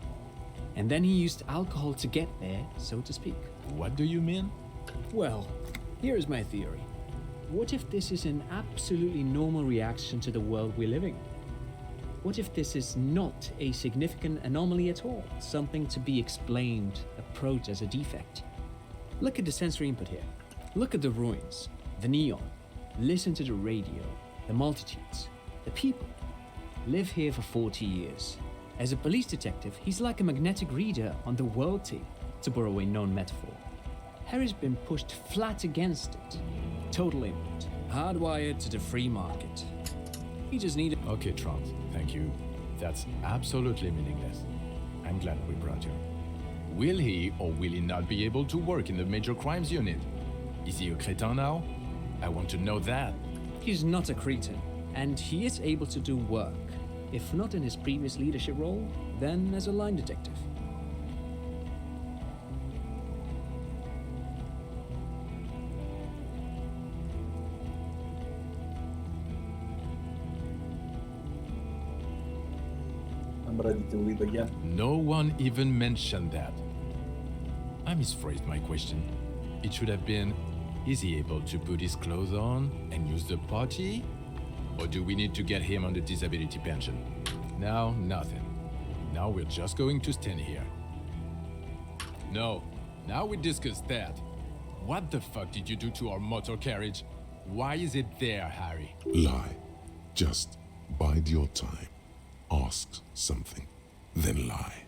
And then he used alcohol to get there, so to speak. What do you mean? Well, here's my theory. What if this is an absolutely normal reaction to the world we're living in? What if this is not a significant anomaly at all? Something to be explained, approached as a defect? Look at the sensory input here. Look at the ruins, the neon. Listen to the radio, the multitudes, the people. Live here for 40 years. As a police detective, he's like a magnetic reader on the world tape, to borrow a known metaphor. Harry's been pushed flat against it. Total input. Hardwired to the free market. He just needed... Okay, Trump, thank you. That's absolutely meaningless. I'm glad we brought you. Will he or will he not be able to work in the major crimes unit? Is he a crétin now? I want to know that. He's not a cretin, and he is able to do work. If not in his previous leadership role, then as a line detective. I'm ready to lead again. No one even mentioned that. I misphrased my question. It should have been, is he able to put his clothes on and use the potty? Or do we need to get him on the disability pension? Now, nothing. Now we're just going to stand here. No, now we discuss that. What the fuck did you do to our motor carriage? Why is it there, Harry? Lie. Just bide your time. Ask something, then lie.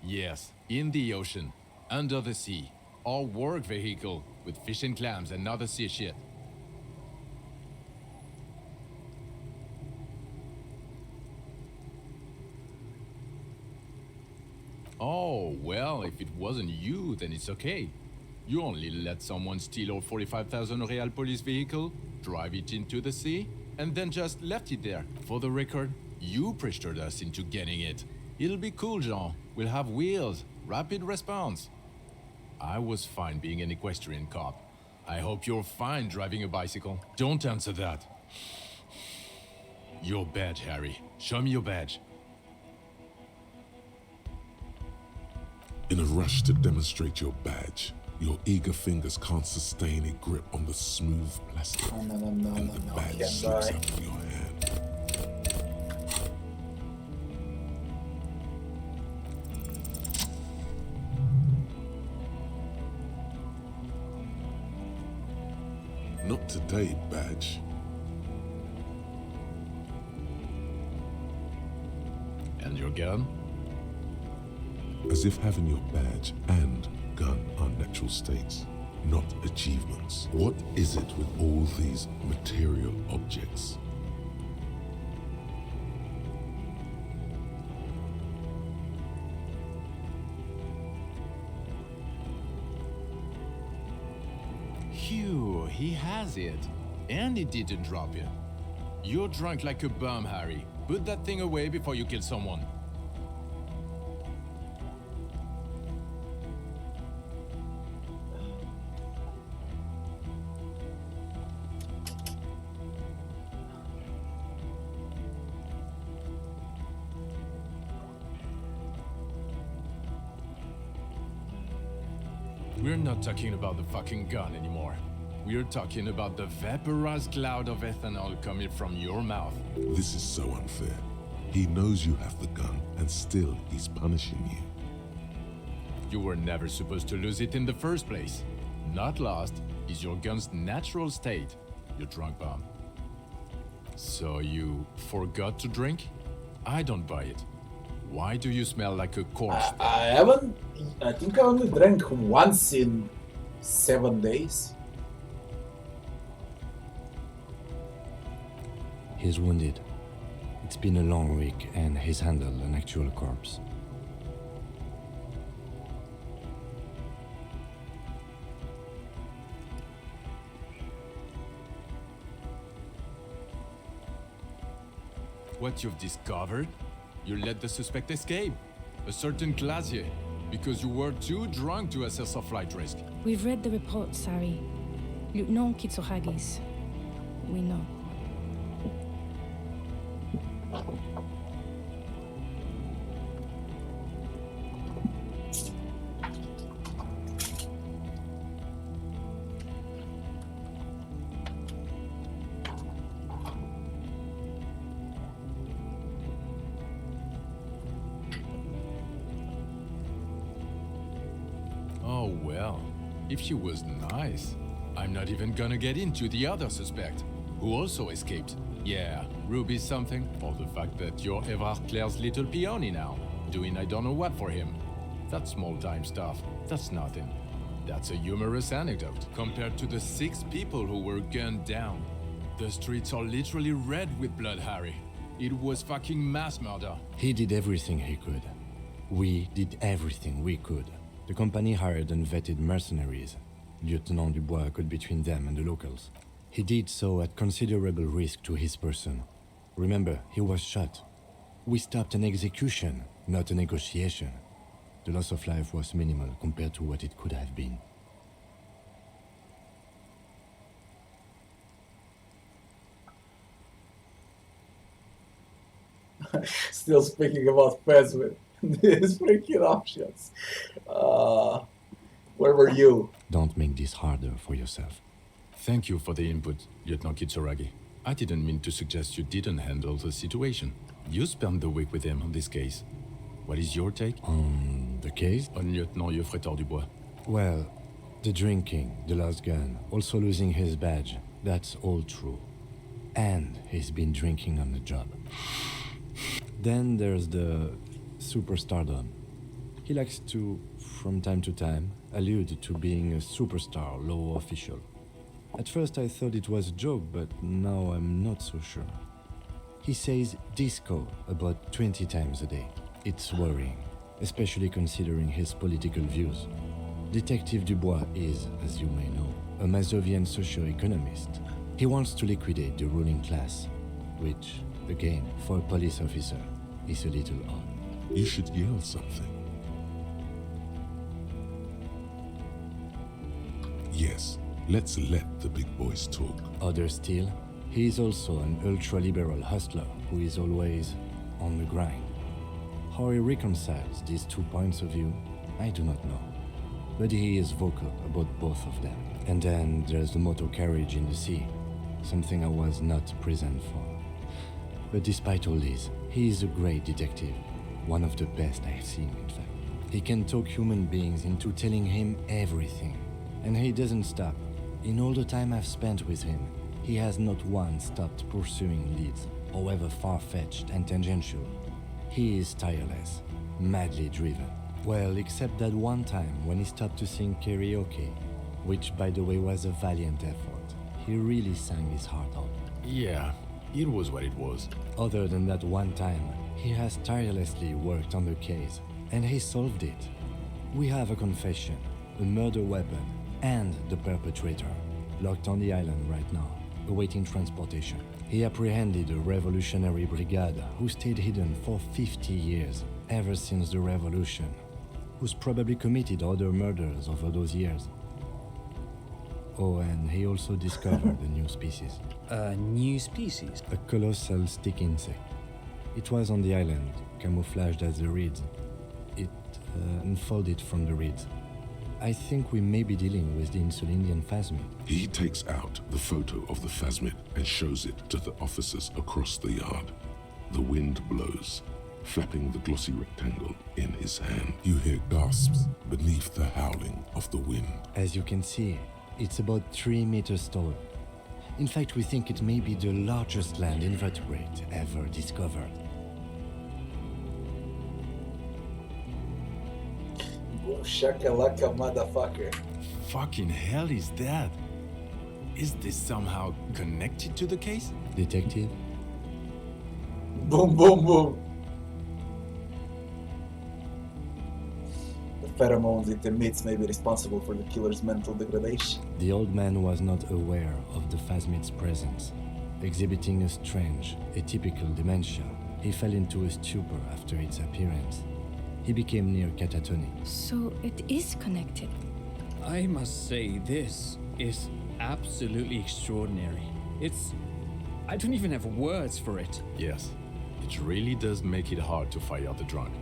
Yes, in the ocean, under the sea. Our work vehicle with fish and clams and other sea shit. Oh, well, if it wasn't you, then it's okay. You only let someone steal our 45,000 real police vehicle, drive it into the sea, and then just left it there. For the record, you pressured us into getting it. It'll be cool, Jean. We'll have wheels, rapid response. I was fine being an equestrian cop. I hope you're fine driving a bicycle. Don't answer that. Your badge, Harry. Show me your badge. In a rush to demonstrate your badge, your eager fingers can't sustain a grip on the smooth plastic, No, and the badge can't slips die. out of your hand. Not today, badge. And your gun? As if having your badge and gun are natural states, not achievements. What is it with all these material objects? Phew, he has it. And he didn't drop it. You're drunk like a bum, Harry. Put that thing away before you kill someone. We're not talking about the fucking gun anymore. We're talking about the vaporized cloud of ethanol coming from your mouth. This is so unfair. He knows you have the gun, and still he's punishing you. You were never supposed to lose it in the first place. Not lost is your gun's natural state, you drunk bum. So you forgot to drink? I don't buy it. Why do you smell like a corpse? I think I only drank once in 7 days. He's wounded. It's been a long week and he's handled an actual corpse. What you've discovered? You let the suspect escape. A certain Glacier. Because you were too drunk to assess a flight risk. We've read the report, Sari. Lieutenant Kitsuragis. We know. Oh well, if she was nice. I'm not even gonna get into the other suspect, who also escaped. Yeah, Ruby's something, for the fact that you're Evrard Claire's little peony now, doing I don't know what for him. That small-time stuff, that's nothing. That's a humorous anecdote, compared to the 6 people who were gunned down. The streets are literally red with blood, Harry. It was fucking mass murder. He did everything he could. We did everything we could. The company hired and vetted mercenaries. Lieutenant Dubois got between them and the locals. He did so at considerable risk to his person. Remember, he was shot. We stopped an execution, not a negotiation. The loss of life was minimal compared to what it could have been. Still speaking about pets with these freaking options. Where were you? Don't make this harder for yourself. Thank you for the input, Lieutenant Kitsuragi. I didn't mean to suggest you didn't handle the situation. You spent the week with him on this case. What is your take? On the case? On Lieutenant Geoffrey Dubois. Well, the drinking, the lost gun, also losing his badge, that's all true. And he's been drinking on the job. Then there's the superstardom. He likes to, from time to time, allude to being a superstar law official. At first I thought it was a joke, but now I'm not so sure. He says disco about 20 times a day. It's worrying, especially considering his political views. Detective Dubois is, as you may know, a Mazovian socio-economist. He wants to liquidate the ruling class, which, again, for a police officer, is a little odd. You should yell something. Yes, let's let the big boys talk. Other still, he is also an ultra-liberal hustler who is always on the grind. How he reconciles these 2 points of view, I do not know. But he is vocal about both of them. And then there's the motor carriage in the sea, something I was not present for. But despite all this, he is a great detective, one of the best I've seen, in fact. He can talk human beings into telling him everything, and he doesn't stop. In all the time I've spent with him, he has not once stopped pursuing leads, however far-fetched and tangential. He is tireless, madly driven. Well, except that one time when he stopped to sing karaoke, which by the way was a valiant effort. He really sang his heart out. Yeah, it was what it was. Other than that one time, he has tirelessly worked on the case, and he solved it. We have a confession, a murder weapon, and the perpetrator, locked on the island right now, awaiting transportation. He apprehended a revolutionary brigade who stayed hidden for 50 years, ever since the revolution, who's probably committed other murders over those years. Oh, and he also discovered a new species. A new species? A colossal stick insect. It was on the island, camouflaged as the reeds. It unfolded from the reeds. I think we may be dealing with the Insulindian phasmid. He takes out the photo of the phasmid and shows it to the officers across the yard. The wind blows, flapping the glossy rectangle in his hand. You hear gasps beneath the howling of the wind. As you can see, it's about 3 meters tall. In fact, we think it may be the largest land invertebrate ever discovered. shakalaka motherfucker. Fucking hell is that? Is this somehow connected to the case? Detective? Boom, boom, boom. The pheromones it emits may be responsible for the killer's mental degradation. The old man was not aware of the phasmid's presence. Exhibiting a strange, atypical dementia, he fell into a stupor after its appearance. He became near catatonic. So it is connected. I must say, this is absolutely extraordinary. I don't even have words for it. Yes, it really does make it hard to fight out the drunk.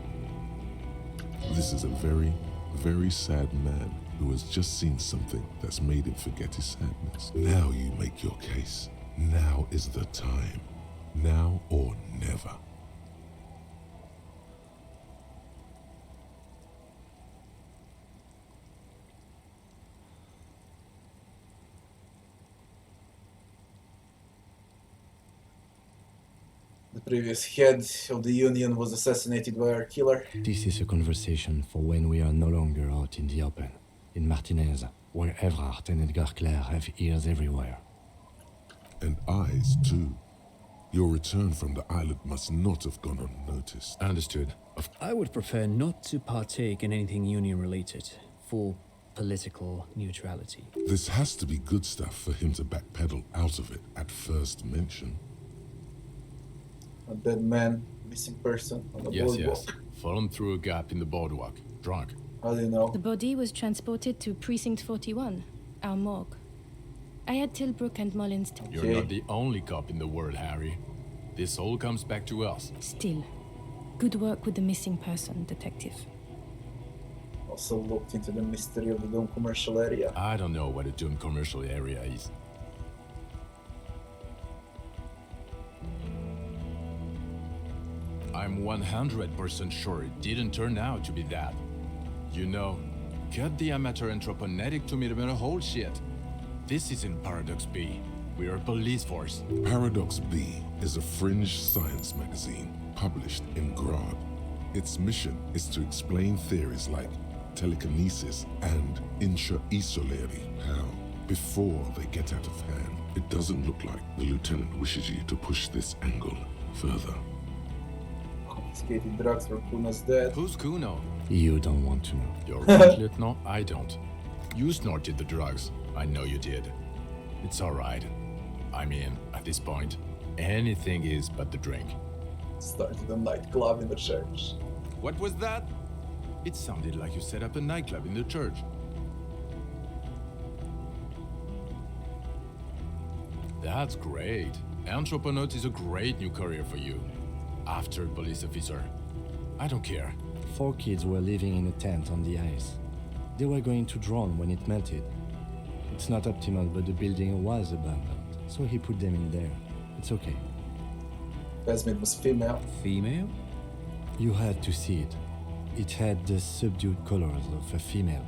This is a very, very sad man who has just seen something that's made him forget his sadness. Now you make your case. Now is the time. Now or never. The previous head of the Union was assassinated by our killer. This is a conversation for when we are no longer out in the open. In Martinez, where Evrard and Edgar Clare have ears everywhere. And eyes, too. Your return from the island must not have gone unnoticed. Understood. I would prefer not to partake in anything Union-related, for political neutrality. This has to be good stuff for him to backpedal out of it at first mention. A dead man, missing person on the boardwalk. Yes. Follow him through a gap in the boardwalk. Drunk. How do you know? The body was transported to Precinct 41, our morgue. I had Tilbrook and Mullins to... You're not the only cop in the world, Harry. This all comes back to us. Still, good work with the missing person, detective. Also looked into the mystery of the Dome commercial area. I don't know what a doomed commercial area is. I'm 100% sure it didn't turn out to be that. You know, cut the amateur anthroponetic to millimeter whole shit. This isn't Paradox B. We're a police force. Paradox B is a fringe science magazine published in Grad. Its mission is to explain theories like telekinesis and intra-isolary how, before they get out of hand. It doesn't look like the lieutenant wishes you to push this angle further. Confiscated drugs for Kuno's dead. Who's Kuno? You don't want to know. You're right, Lieutenant. I don't. You snorted the drugs. I know you did. It's alright. I mean, at this point, anything is but the drink. Started a nightclub in the church. What was that? It sounded like you set up a nightclub in the church. That's great. Anthroponaut is a great new career for you. After police officer. I don't care. 4 kids were living in a tent on the ice. They were going to drown when it melted. It's not optimal, but the building was abandoned, so he put them in there. It's okay. Phasmid was female. Female? You had to see it. It had the subdued colors of a female.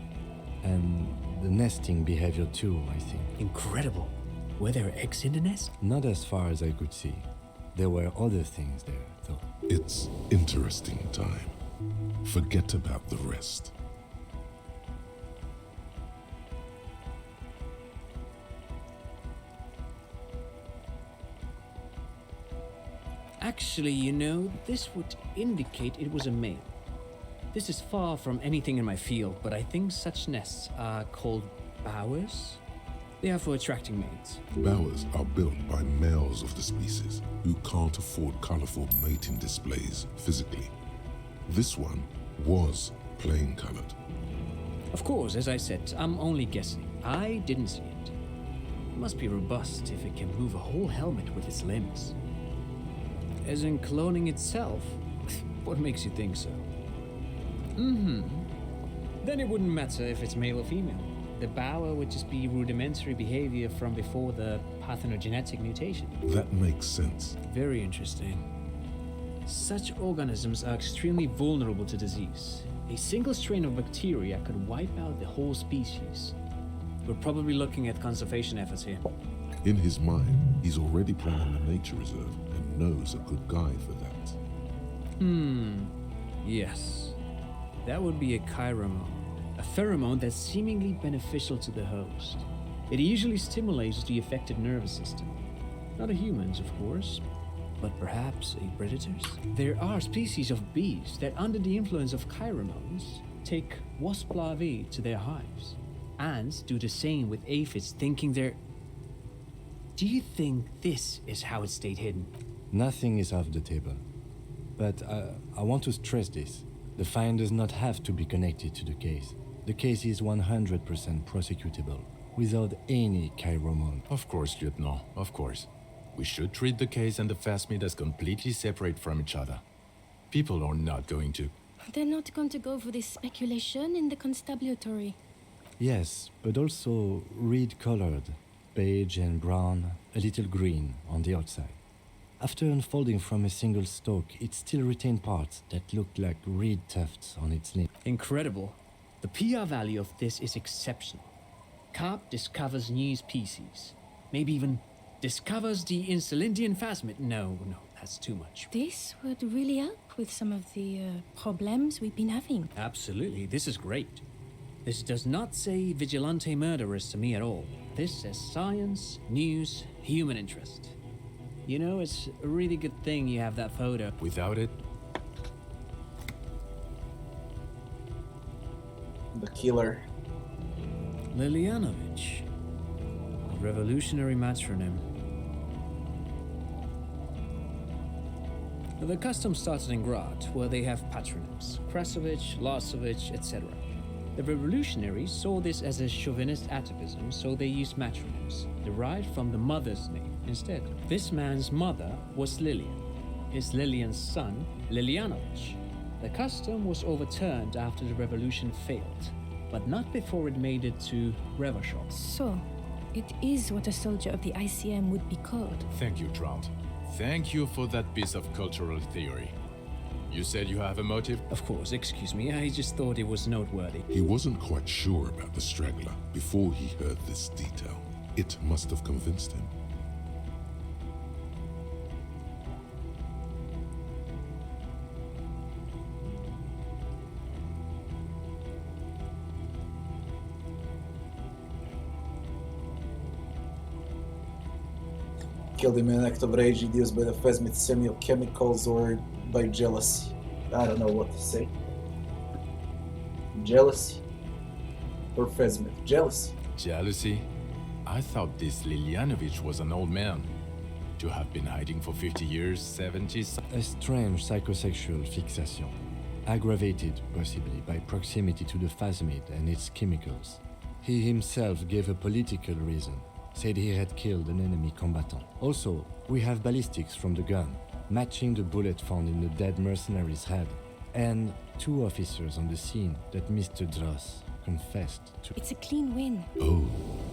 And the nesting behavior too, I think. Incredible. Were there eggs in the nest? Not as far as I could see. There were other things there, though. It's interesting time. Forget about the rest. Actually, you know, this would indicate it was a male. This is far from anything in my field, but I think such nests are called bowers. They are for attracting mates. Bowers are built by males of the species who can't afford colorful mating displays physically. This one was plain colored. Of course, as I said, I'm only guessing. I didn't see it. It must be robust if it can move a whole helmet with its limbs. As in cloning itself? What makes you think so? Then it wouldn't matter if it's male or female. The bower would just be rudimentary behavior from before the parthenogenetic mutation. That makes sense. Very interesting. Such organisms are extremely vulnerable to disease. A single strain of bacteria could wipe out the whole species. We're probably looking at conservation efforts here. In his mind, he's already planning a nature reserve and knows a good guy for that. Yes. That would be a chiromone. pheromone that's seemingly beneficial to the host. It usually stimulates the affected nervous system. Not a human's, of course, but perhaps a predator's. There are species of bees that, under the influence of pheromones, take wasp larvae to their hives. Ants do the same with aphids, thinking they're... Do you think this is how it stayed hidden? Nothing is off the table. But I want to stress this. The find does not have to be connected to the case. The case is 100% prosecutable, without any pheromone. Of course, Lieutenant, of course. We should treat the case and the phasmid as completely separate from each other. People are not going to... They're not going to go for this speculation in the constabulary. Yes, but also reed-colored, beige and brown, a little green on the outside. After unfolding from a single stalk, it still retained parts that looked like reed tufts on its limb. Incredible. The PR value of this is exceptional. Carve discovers new species. Maybe even discovers the Insulindian phasmid. No, that's too much. This would really help with some of the problems we've been having. Absolutely, this is great. This does not say vigilante murderers to me at all. This says science, news, human interest. You know, it's a really good thing you have that photo. Without it, The killer. Lilianovich. A revolutionary matronym. The custom started in Grad, where they have patronyms. Krasovich, Lasovich, etc. The revolutionaries saw this as a chauvinist atavism, so they used matronyms, derived from the mother's name instead. This man's mother was Lilian. His Lilian's son, Lilianovich. The custom was overturned after the revolution failed, but not before it made it to Revachol. So, it is what a soldier of the ICM would be called. thank you, Trout. Thank you for that piece of cultural theory. You said you have a motive? Of course, excuse me, I just thought it was noteworthy. He wasn't quite sure about the straggler before he heard this detail. It must have convinced him. Killed him in an act of rage induced by the phasmid semiochemicals or by jealousy. I don't know what to say. Jealousy? Or phasmid? Jealousy. Jealousy? I thought this Lilianovich was an old man. To have been hiding for 50 years, 70... A strange psychosexual fixation, aggravated possibly by proximity to the phasmid and its chemicals. He himself gave a political reason, said he had killed an enemy combatant. Also, we have ballistics from the gun, matching the bullet found in the dead mercenary's head, and 2 officers on the scene that Mr. Dross confessed to. It's a clean win. Oh,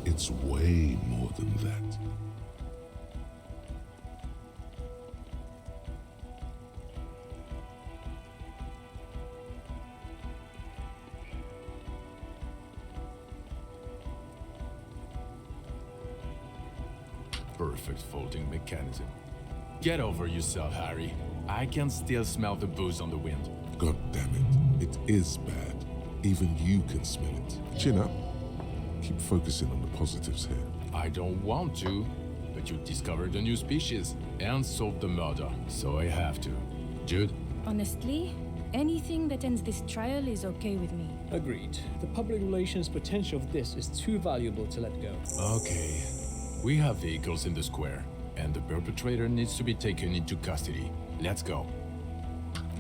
it's way more than that. Perfect folding mechanism. Get over yourself, Harry. I can still smell the booze on the wind. God damn it. It is bad. Even you can smell it. Chin up. Keep focusing on the positives here. I don't want to, but you discovered a new species and solved the murder, so I have to. Jude? Honestly, anything that ends this trial is okay with me. Agreed. The public relations potential of this is too valuable to let go. Okay. We have vehicles in the square, and the perpetrator needs to be taken into custody. Let's go.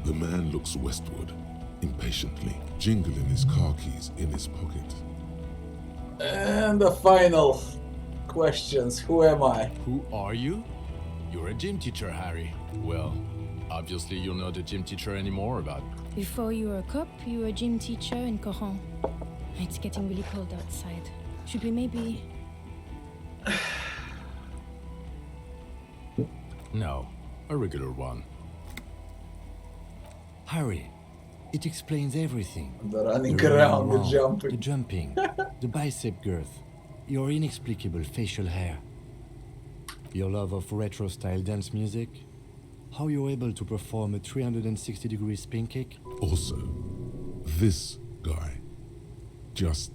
The man looks westward, impatiently, jingling his car keys in his pocket. And the final questions. Who am I? Who are you? You're a gym teacher, Harry. Well, obviously you're not a gym teacher anymore, but... Before you were a cop, you were a gym teacher in Coron. It's getting really cold outside. Should we maybe... No, a regular one. Harry, it explains everything. The running The around, the running jumping. the jumping, the bicep girth, your inexplicable facial hair, your love of retro-style dance music, how you're able to perform a 360-degree spin kick. Also, this guy. Just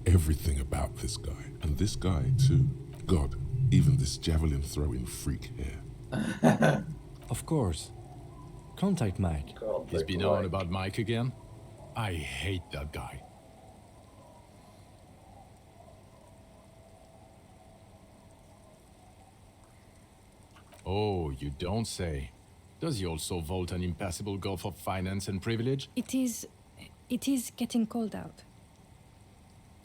everything about this guy. And this guy, too. God, even this javelin-throwing freak here. Of course. Contact Mike. God, He's like, been on about Mike again? I hate that guy. Oh, you don't say. Does he also vault an impassable gulf of finance and privilege? It is getting cold out.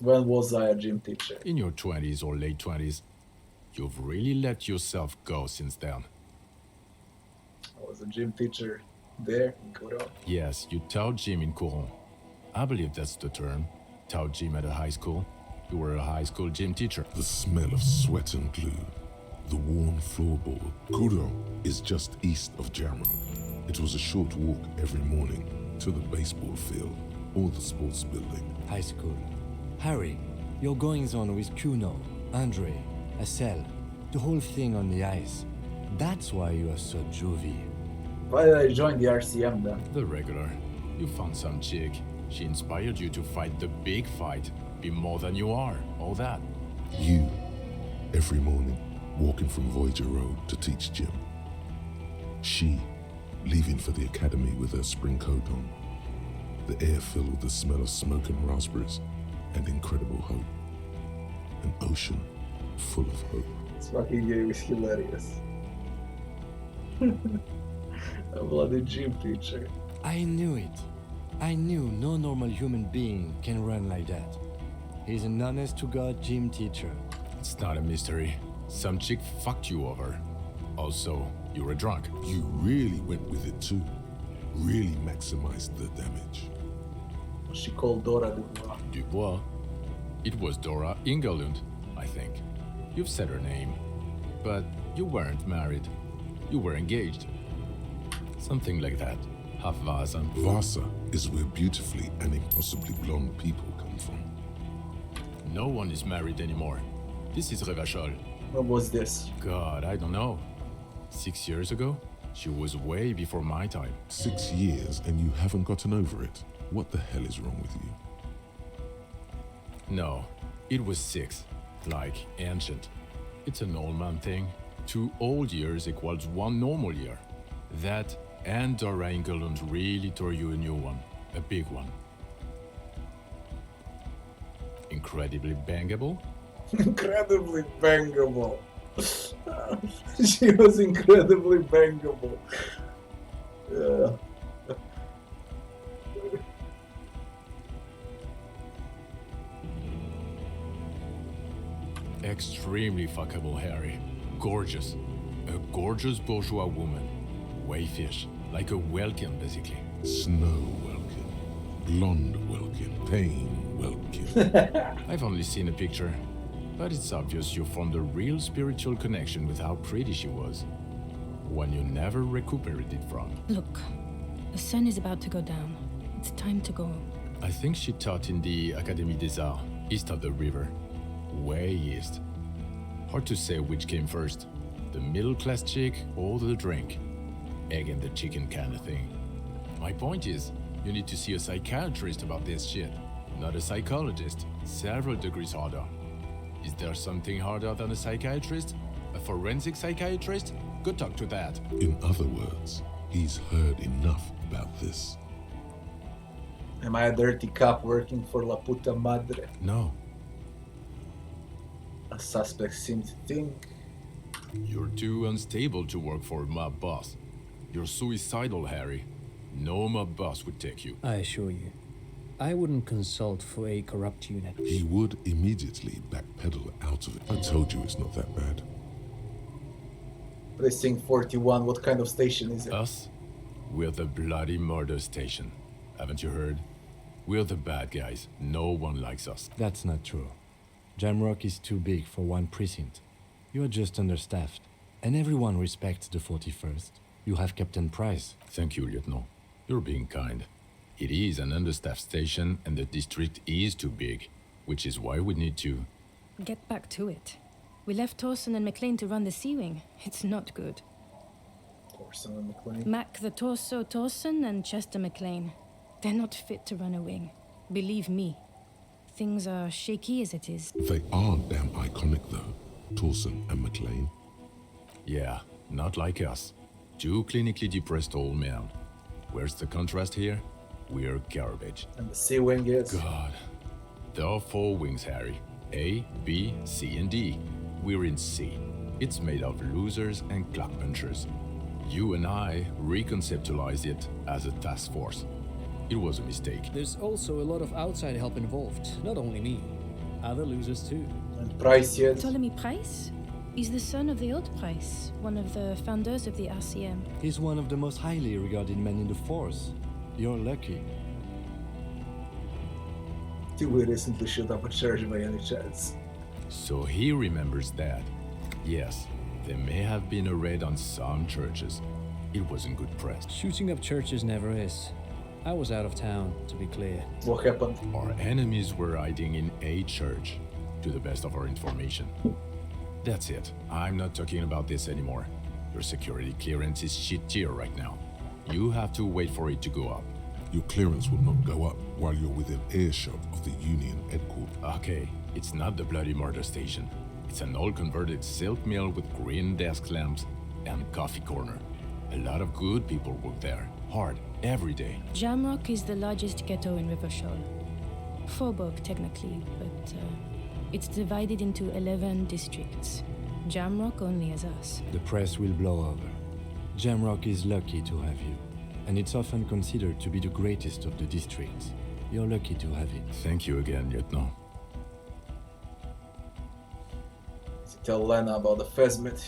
When was I a gym teacher? In your 20s or late 20s. You've really let yourself go since then. I was a gym teacher there in Korea. Yes, you taught gym in Coron. I believe that's the term. Taught gym at a high school. You were a high school gym teacher. The smell of sweat and glue. The worn floorboard. Kuro is just east of Jamrock. It was a short walk every morning to the baseball field or the sports building. High school. Harry, your goings on with Kuno, Andre, Acel, the whole thing on the ice. That's why you are so juvie. Why did I join the RCM then? The regular. You found some chick. She inspired you to fight the big fight. Be more than you are. All that. You, every morning, walking from Voyager Road to teach gym. She, leaving for the academy with her spring coat on. The air filled with the smell of smoke and raspberries and incredible hope. An ocean full of hope. This fucking game is hilarious. A bloody gym teacher. I knew it. I knew no normal human being can run like that. He's an honest-to-God gym teacher. It's not a mystery. Some chick fucked you over. Also, you were drunk. You really went with it too. Really maximized the damage. She called Dora Dubois. Dubois? It was Dora Ingelund, I think. You've said her name. But you weren't married. You were engaged. Something like that. Half Vasa. Vasa is where beautifully and impossibly blonde people come from. No one is married anymore. This is Revachol. What was this? God, I don't know. 6 years ago? She was way before my time. 6 years and you haven't gotten over it. What the hell is wrong with you? No, it was 6. Like ancient. It's an old man thing. 2 old years equals 1 normal year. That and Dora Ingelund really tore you a new one. A big one. Incredibly bangable? Incredibly bangable. She was incredibly bangable. Yeah. Extremely fuckable, Harry. Gorgeous. A gorgeous bourgeois woman. Wayfish. Like a Welkin, basically. Snow Welkin. Blonde Welkin. Pain Welkin. I've only seen a picture. But it's obvious you formed a real spiritual connection with how pretty she was. One you never recuperated from. Look, the sun is about to go down. It's time to go. I think she taught in the Académie des Arts, east of the river. Way east. Hard to say which came first. The middle-class chick or the drink. Egg in the chicken kind of thing. My point is, you need to see a psychiatrist about this shit. Not a psychologist. Several degrees harder. Is there something harder than a psychiatrist? A forensic psychiatrist? Go talk to that. In other words, he's heard enough about this. Am I a dirty cop working for La Puta Madre? No. A suspect seems to think. You're too unstable to work for a mob boss. You're suicidal, Harry. No mob boss would take you. I assure you, I wouldn't consult for a corrupt unit. He would immediately backpedal out of it. I told you it's not that bad. Precinct 41, what kind of station is it? Us? We're the bloody murder station. Haven't you heard? We're the bad guys. No one likes us. That's not true. Jamrock is too big for one precinct. You are just understaffed. And everyone respects the 41st. You have Captain Price. Thank you, Lieutenant. You're being kind. It is an understaffed station and the district is too big, which is why we need to... Get back to it. We left Torson and McLean to run the Sea Wing. It's not good. Torson and McLean. Mac the Torso Torson and Chester McLean. They're not fit to run a wing. Believe me. Things are shaky as it is. They are damn iconic though, Torsen and McLean. Yeah, not like us. Two clinically depressed old men. Where's the contrast here? We're garbage. And the sea wing is. God. There are 4 wings, Harry. A, B, C, and D. We're in C. It's made of losers and clock punchers. You and I reconceptualized it as a task force. It was a mistake. There's also a lot of outside help involved, not only me. Other losers too. And Price yet. Ptolemy Price? He's the son of the old Price, one of the founders of the RCM. He's one of the most highly regarded men in the force. You're lucky. Did we recently shoot up a church by any chance? So he remembers that. Yes, there may have been a raid on some churches. It wasn't good press. Shooting up churches never is. I was out of town, to be clear. What happened? Our enemies were hiding in a church, to the best of our information. That's it. I'm not talking about this anymore. Your security clearance is shit tier right now. You have to wait for it to go up. Your clearance will not go up while you're within earshot of the Union headquarters. Okay, it's not the bloody murder station. It's an old converted silk mill with green desk lamps and coffee corner. A lot of good people work there, hard, every day. Jamrock is the largest ghetto in Rivershaw. Faubourg, technically, but it's divided into 11 districts. Jamrock only has us. The press will blow over. Jamrock is lucky to have you, and it's often considered to be the greatest of the districts. You're lucky to have it. Thank you again, Lieutenant. Tell Lena about the Phasmid.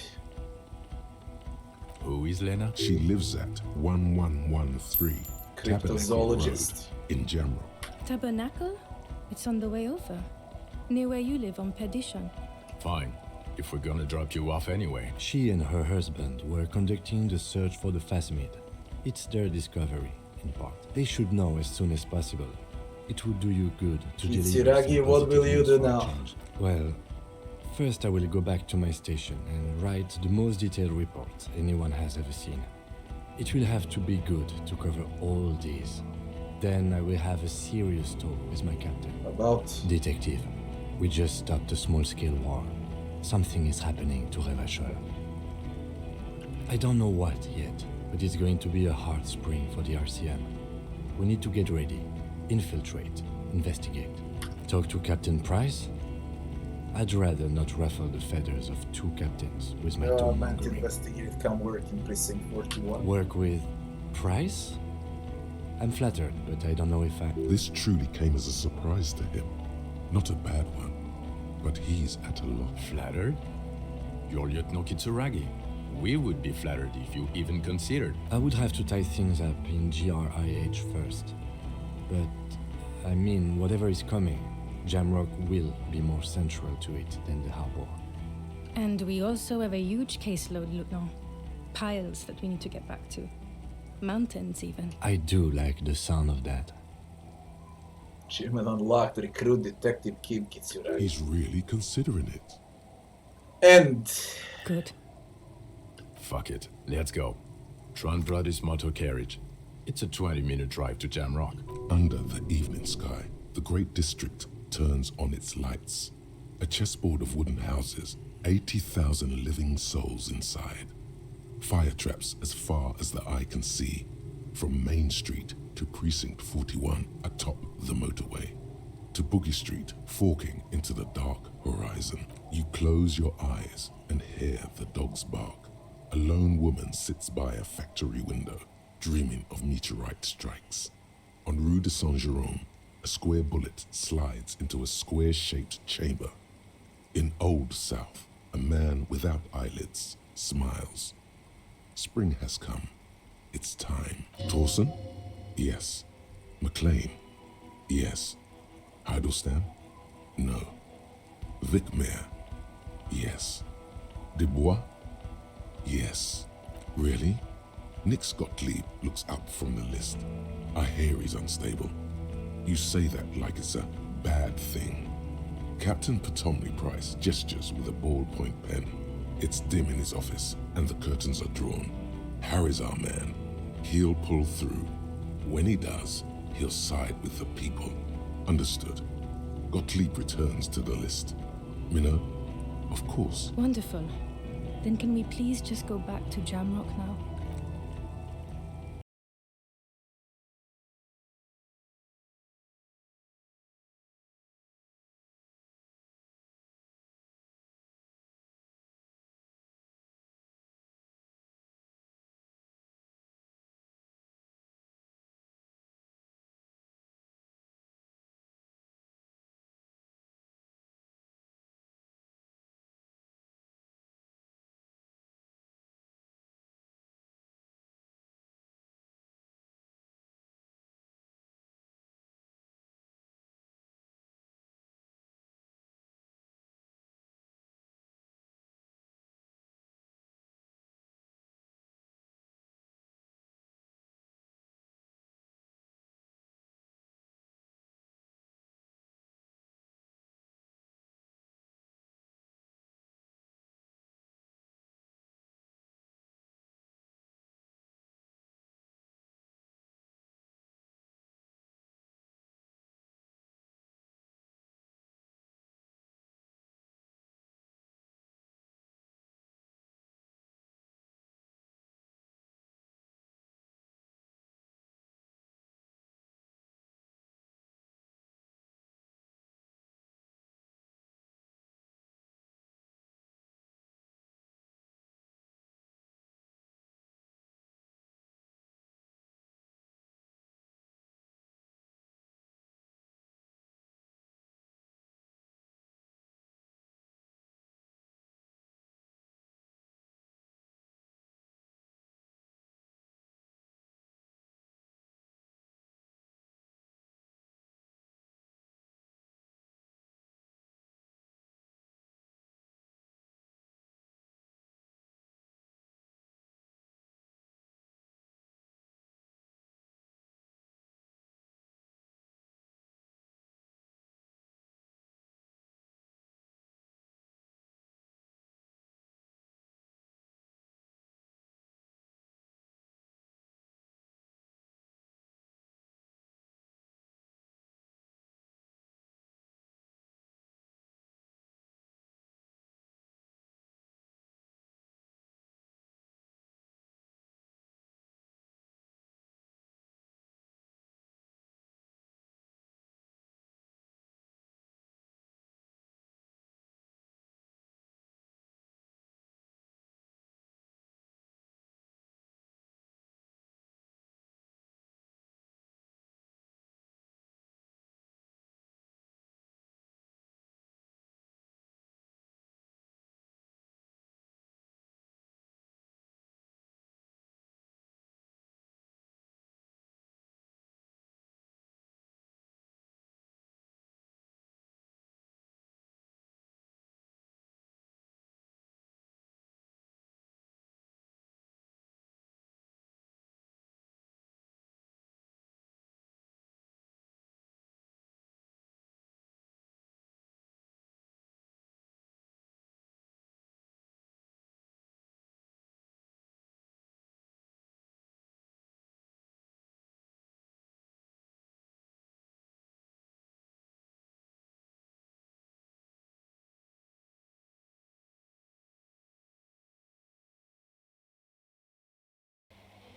Who is Lena? She lives at 1113 Tabernacle Cryptozoologist. Road in Jamrock. Tabernacle? It's on the way over. Near where you live on Perdition. Fine, if we're gonna drop you off anyway. She and her husband were conducting the search for the Phasmid. It's their discovery, in part. They should know as soon as possible. It would do you good to deliver Kitsiragi, some what will positive you news do for a now? change. Well, first I will go back to my station and write the most detailed report anyone has ever seen. It will have to be good to cover all these. Then I will have a serious talk with my captain. About Detective, we just stopped a small-scale war. Something is happening to Revachol. I don't know what yet, but it's going to be a hard spring for the RCM. We need to get ready, infiltrate, investigate. Talk to Captain Price? I'd rather not ruffle the feathers of 2 captains with my man to tool-mongering. investigate, come work in Precinct 41. Work with Price? I'm flattered, but I don't know if I... This truly came as a surprise to him. Not a bad one, but he's at a loss. Flattered? You're Lieutenant Kitsaragi. We would be flattered if you even considered. I would have to tie things up in GRIH first. But, I mean, whatever is coming, Jamrock will be more central to it than the harbor. And we also have a huge caseload, Lieutenant. Piles that we need to get back to. Mountains, even. I do like the sound of that. Achievement unlocked, recruit Detective Kim Kitsuragi. He's really considering it. And Good. Fuck it, let's go. Tron brought his motor carriage. It's a 20-minute drive to Jamrock. Under the evening sky, the great district turns on its lights. A chessboard of wooden houses, 80,000 living souls inside. Fire traps as far as the eye can see, from Main Street to Precinct 41 atop the motorway, to Boogie Street forking into the dark horizon. You close your eyes and hear the dogs bark. A lone woman sits by a factory window, dreaming of meteorite strikes. On Rue de Saint-Jérôme, a square bullet slides into a square-shaped chamber. In Old South, a man without eyelids smiles. Spring has come. It's time. Torsen? Yes. McLean? Yes. Heidelstein? No. Vicmere? Yes. Dubois? Yes. Really? Nick Gottlieb looks up from the list. I hear he's unstable. You say that like it's a bad thing. Captain Ptolemy Price gestures with a ballpoint pen. It's dim in his office, and the curtains are drawn. Harry's our man. He'll pull through. When he does, he'll side with the people. Understood. Gottlieb returns to the list. Minnow? Of course. Wonderful. Then can we please just go back to Jamrock now?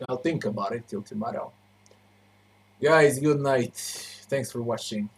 I'll think about it till tomorrow. Guys, good night. Thanks for watching.